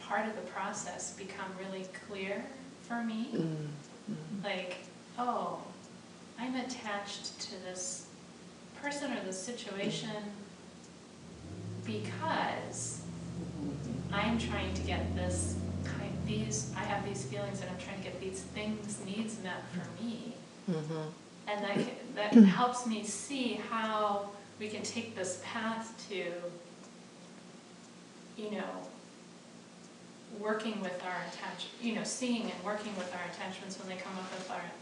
part of the process become really clear for me. Like, oh, I'm attached to this person or this situation because I'm trying to get I have these feelings and I'm trying to get these needs met for me. And that helps me see how we can take this path to, working with our attachment, seeing and working with our attachments when they come up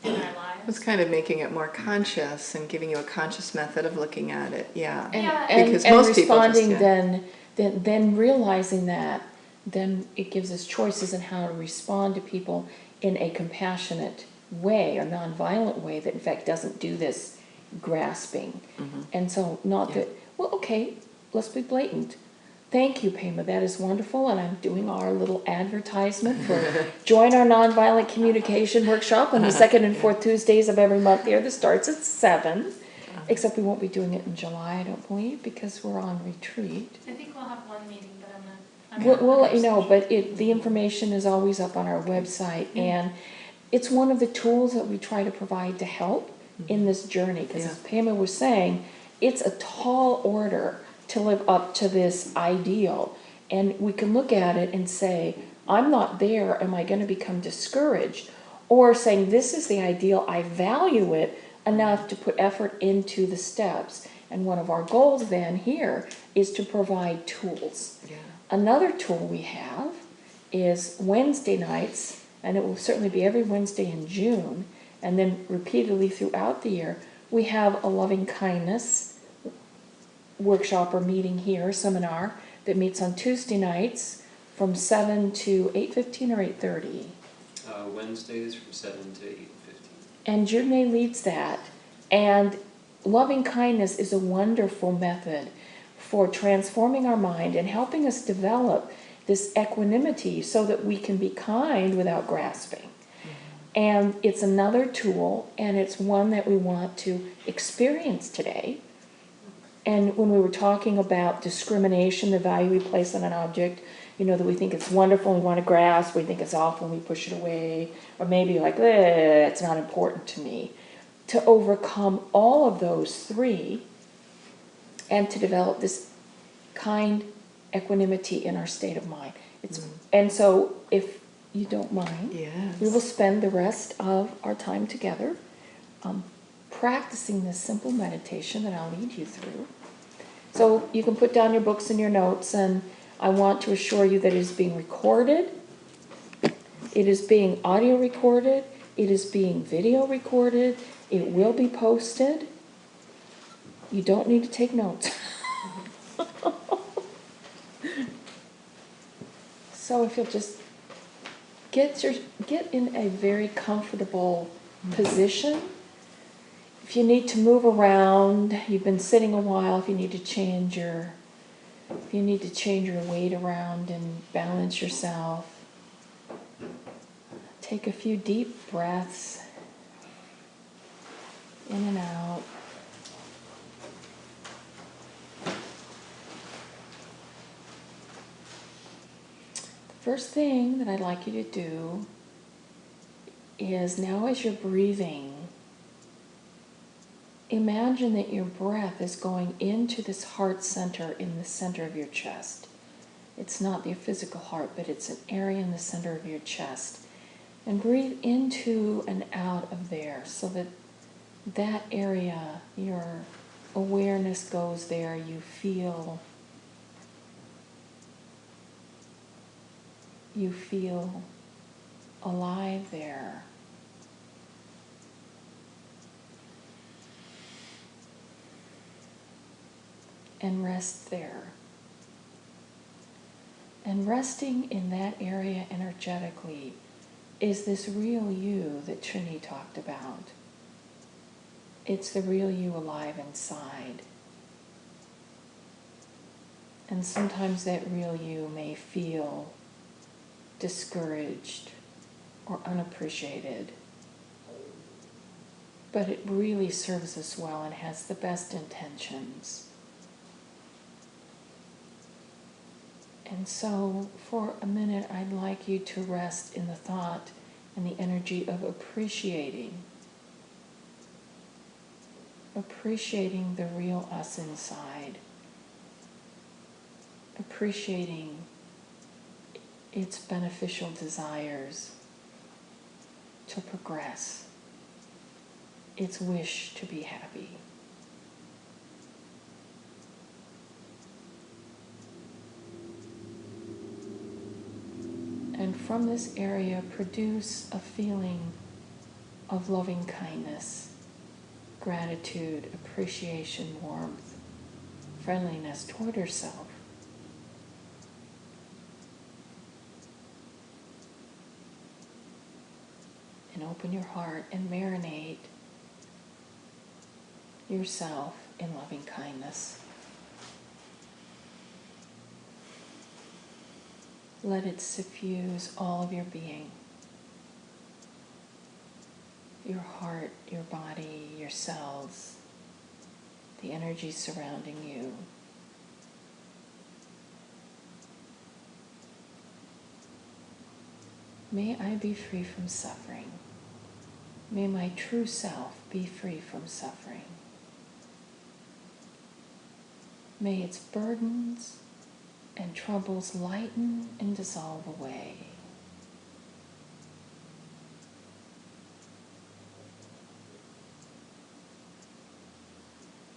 in our lives. It's kind of making it more conscious and giving you a conscious method of looking at it, yeah. And, Yeah. and, Because and most people just, responding then then realizing that, then it gives us choices in how to respond to people in a compassionate way or nonviolent way that in fact doesn't do this grasping. And so not that, well, okay, let's be blatant. Thank you, Pema, that is wonderful, and I'm doing our little advertisement for join our nonviolent communication workshop on the second and fourth Tuesdays of every month here. This starts at 7, except we won't be doing it in July, I don't believe, because we're on retreat. I think we'll have one meeting, but I'm We'll not let you know, but the information is always up on our website, and it's one of the tools that we try to provide to help in this journey, because as Pema was saying, it's a tall order to live up to this ideal, and we can look at it and say, I'm not there, am I going to become discouraged? Or saying, this is the ideal, I value it enough to put effort into the steps. And one of our goals then here is to provide tools. Yeah. Another tool we have is Wednesday nights, and it will certainly be every Wednesday in June, and then repeatedly throughout the year, we have a loving kindness workshop or meeting here, seminar, that meets on Tuesday nights from 7 to 8:15 or 8:30. Wednesdays from 7 to 8:15. And June leads that. And loving kindness is a wonderful method for transforming our mind and helping us develop this equanimity so that we can be kind without grasping. And it's another tool, and it's one that we want to experience today. And when we were talking about discrimination, the value we place on an object, that we think it's wonderful and we want to grasp, we think it's awful and we push it away, or maybe like, it's not important to me. To overcome all of those three and to develop this kind equanimity in our state of mind. And so, if you don't mind, Yes. we will spend the rest of our time together practicing this simple meditation that I'll lead you through. So you can put down your books and your notes, and I want to assure you that it is being recorded, it is being audio recorded, it is being video recorded, it will be posted. You don't need to take notes. So if you'll just get in a very comfortable position. If you need to move around, you've been sitting a while, if you need to change your weight around and balance yourself, take a few deep breaths in and out. The first thing that I'd like you to do is, now as you're breathing, imagine that your breath is going into this heart center in the center of your chest. It's not your physical heart, but it's an area in the center of your chest. And breathe into and out of there so that that area, your awareness goes there. You feel alive there. And rest there. And resting in that area energetically is this real you that Chonyi talked about. It's the real you alive inside. And sometimes that real you may feel discouraged or unappreciated. But it really serves us well and has the best intentions. And so, for a minute, I'd like you to rest in the thought and the energy of appreciating the real us inside, appreciating its beneficial desires to progress, its wish to be happy. And from this area, produce a feeling of loving kindness, gratitude, appreciation, warmth, friendliness toward yourself and open your heart and marinate yourself in loving kindness. Let it suffuse all of your being. Your heart, your body, your cells, the energy surrounding you. May I be free from suffering. May my true self be free from suffering. May its burdens and troubles lighten and dissolve away.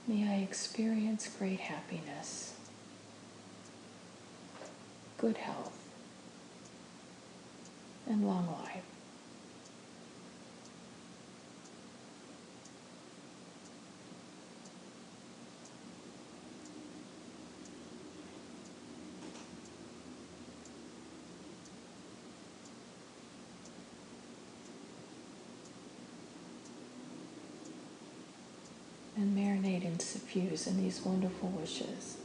May I experience great happiness, good health, and long life. And marinate and suffuse in these wonderful wishes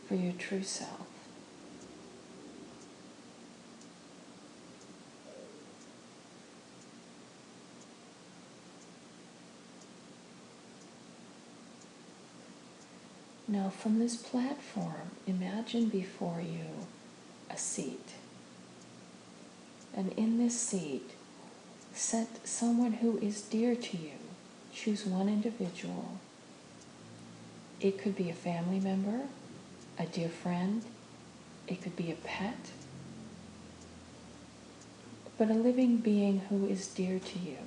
for your true self. Now from this platform, imagine before you a seat. And in this seat, set someone who is dear to you. Choose one individual. It could be a family member, a dear friend, it could be a pet, but a living being who is dear to you.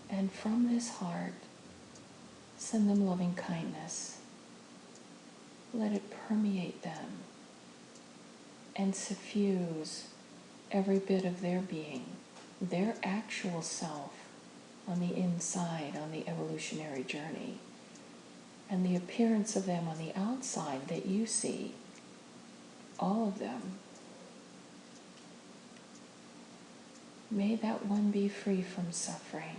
And from this heart, send them loving kindness. Let it permeate them and suffuse every bit of their being, their actual self on the inside, on the evolutionary journey, and the appearance of them on the outside that you see, all of them. May that one be free from suffering.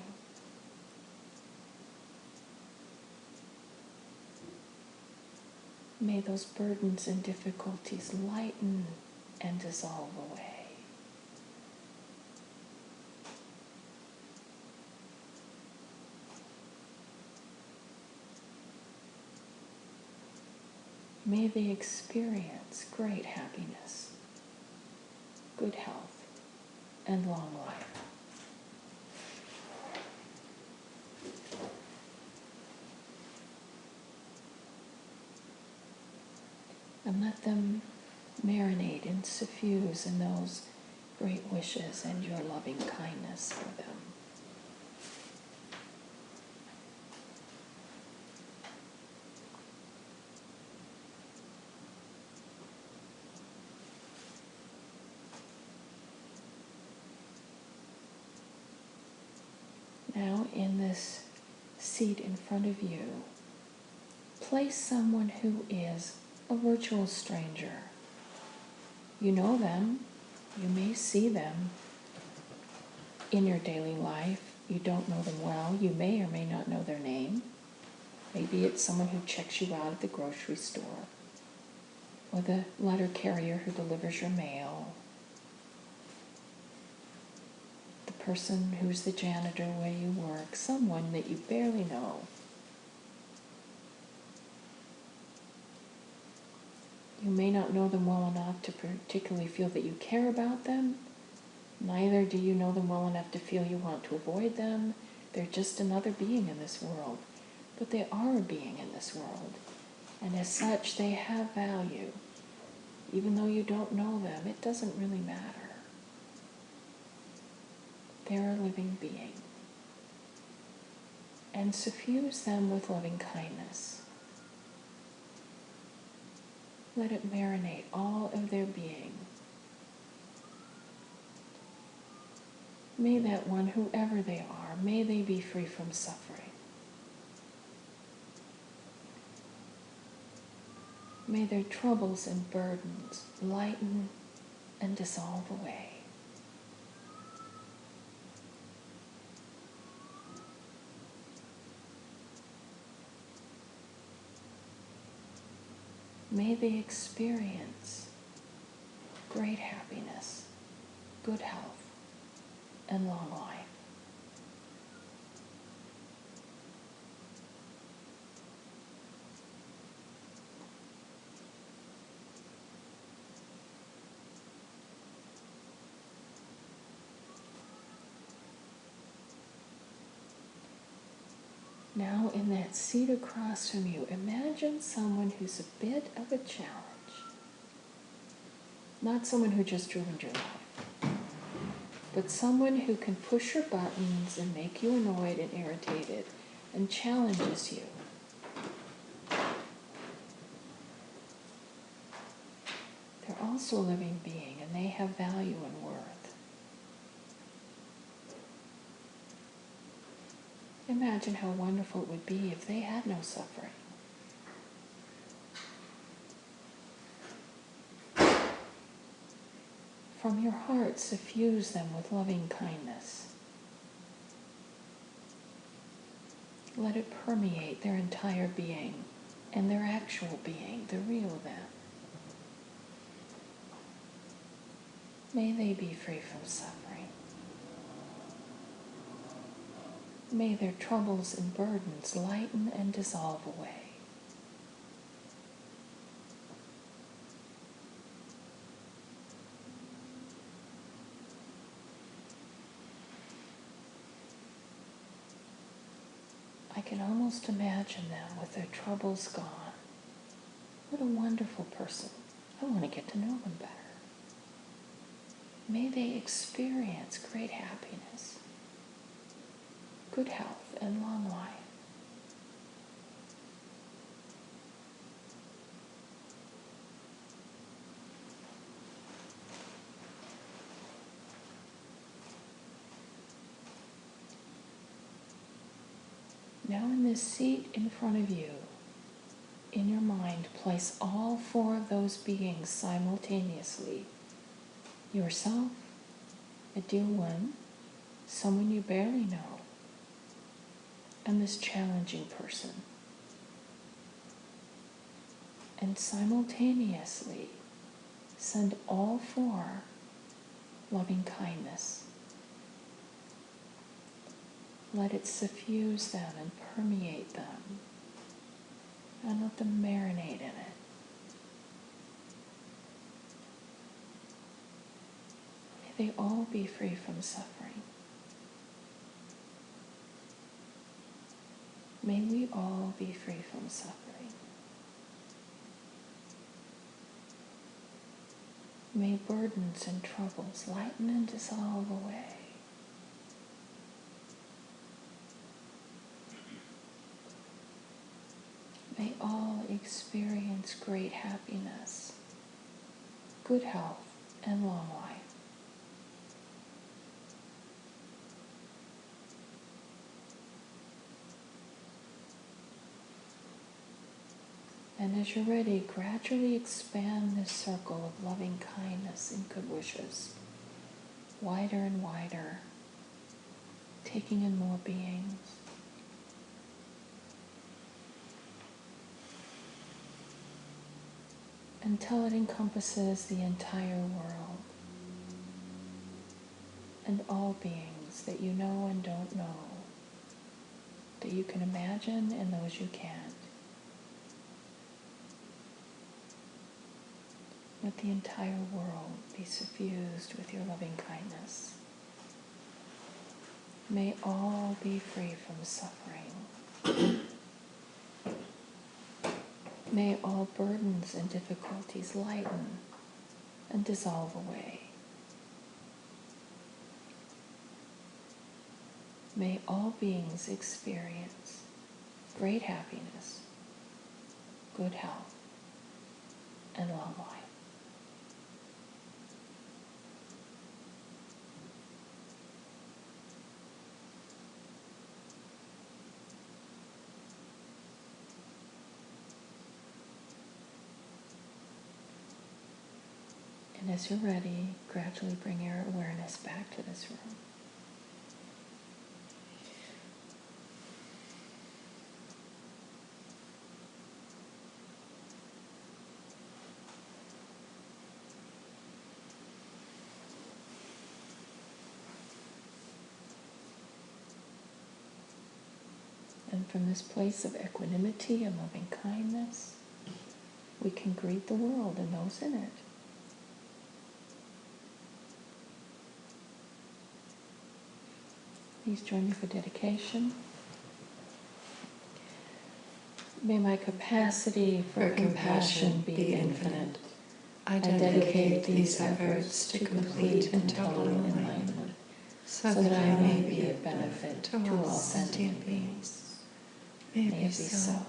May those burdens and difficulties lighten and dissolve away. May they experience great happiness, good health, and long life. And let them marinate and suffuse in those great wishes and your loving kindness for them. Now in this seat in front of you, place someone who is a virtual stranger. You know them, you may see them in your daily life. You don't know them well, you may or may not know their name. Maybe it's someone who checks you out at the grocery store, or the letter carrier who delivers your mail, the person who's the janitor where you work, someone that you barely know. You may not know them well enough to particularly feel that you care about them. Neither do you know them well enough to feel you want to avoid them. They're just another being in this world. But they are a being in this world. And as such, they have value. Even though you don't know them, it doesn't really matter. They're a living being. And suffuse them with loving kindness. Let it marinate all of their being. May that one, whoever they are, may they be free from suffering. May their troubles and burdens lighten and dissolve away. May they experience great happiness, good health, and long life. Now, in that seat across from you, imagine someone who's a bit of a challenge. Not someone who just ruined your life, but someone who can push your buttons and make you annoyed and irritated and challenges you. They're also a living being, and they have value and worth. Imagine how wonderful it would be if they had no suffering. From your heart, suffuse them with loving kindness. Let it permeate their entire being and their actual being, the real them. May they be free from suffering. May their troubles and burdens lighten and dissolve away. I can almost imagine them with their troubles gone. What a wonderful person. I want to get to know them better. May they experience great happiness, good health, and long life. Now in this seat in front of you, in your mind, place all four of those beings simultaneously. Yourself, a dear one, someone you barely know, and this challenging person. And simultaneously send all four loving kindness. Let it suffuse them and permeate them, and let them marinate in it. May they all be free from suffering. May we all be free from suffering. May burdens and troubles lighten and dissolve away. May all experience great happiness, good health, and long life. And as you're ready, gradually expand this circle of loving kindness and good wishes, wider and wider, taking in more beings. Until it encompasses the entire world and all beings that you know and don't know, that you can imagine and those you can't. Let the entire world be suffused with your loving kindness. May all be free from suffering. May all burdens and difficulties lighten and dissolve away. May all beings experience great happiness, good health, and long life. And as you're ready, gradually bring your awareness back to this room. And from this place of equanimity and loving kindness, we can greet the world and those in it. Please join me for dedication. May my capacity for compassion be infinite. I dedicate these efforts to complete and total enlightenment, so that I may be of benefit to all sentient beings. May it be so.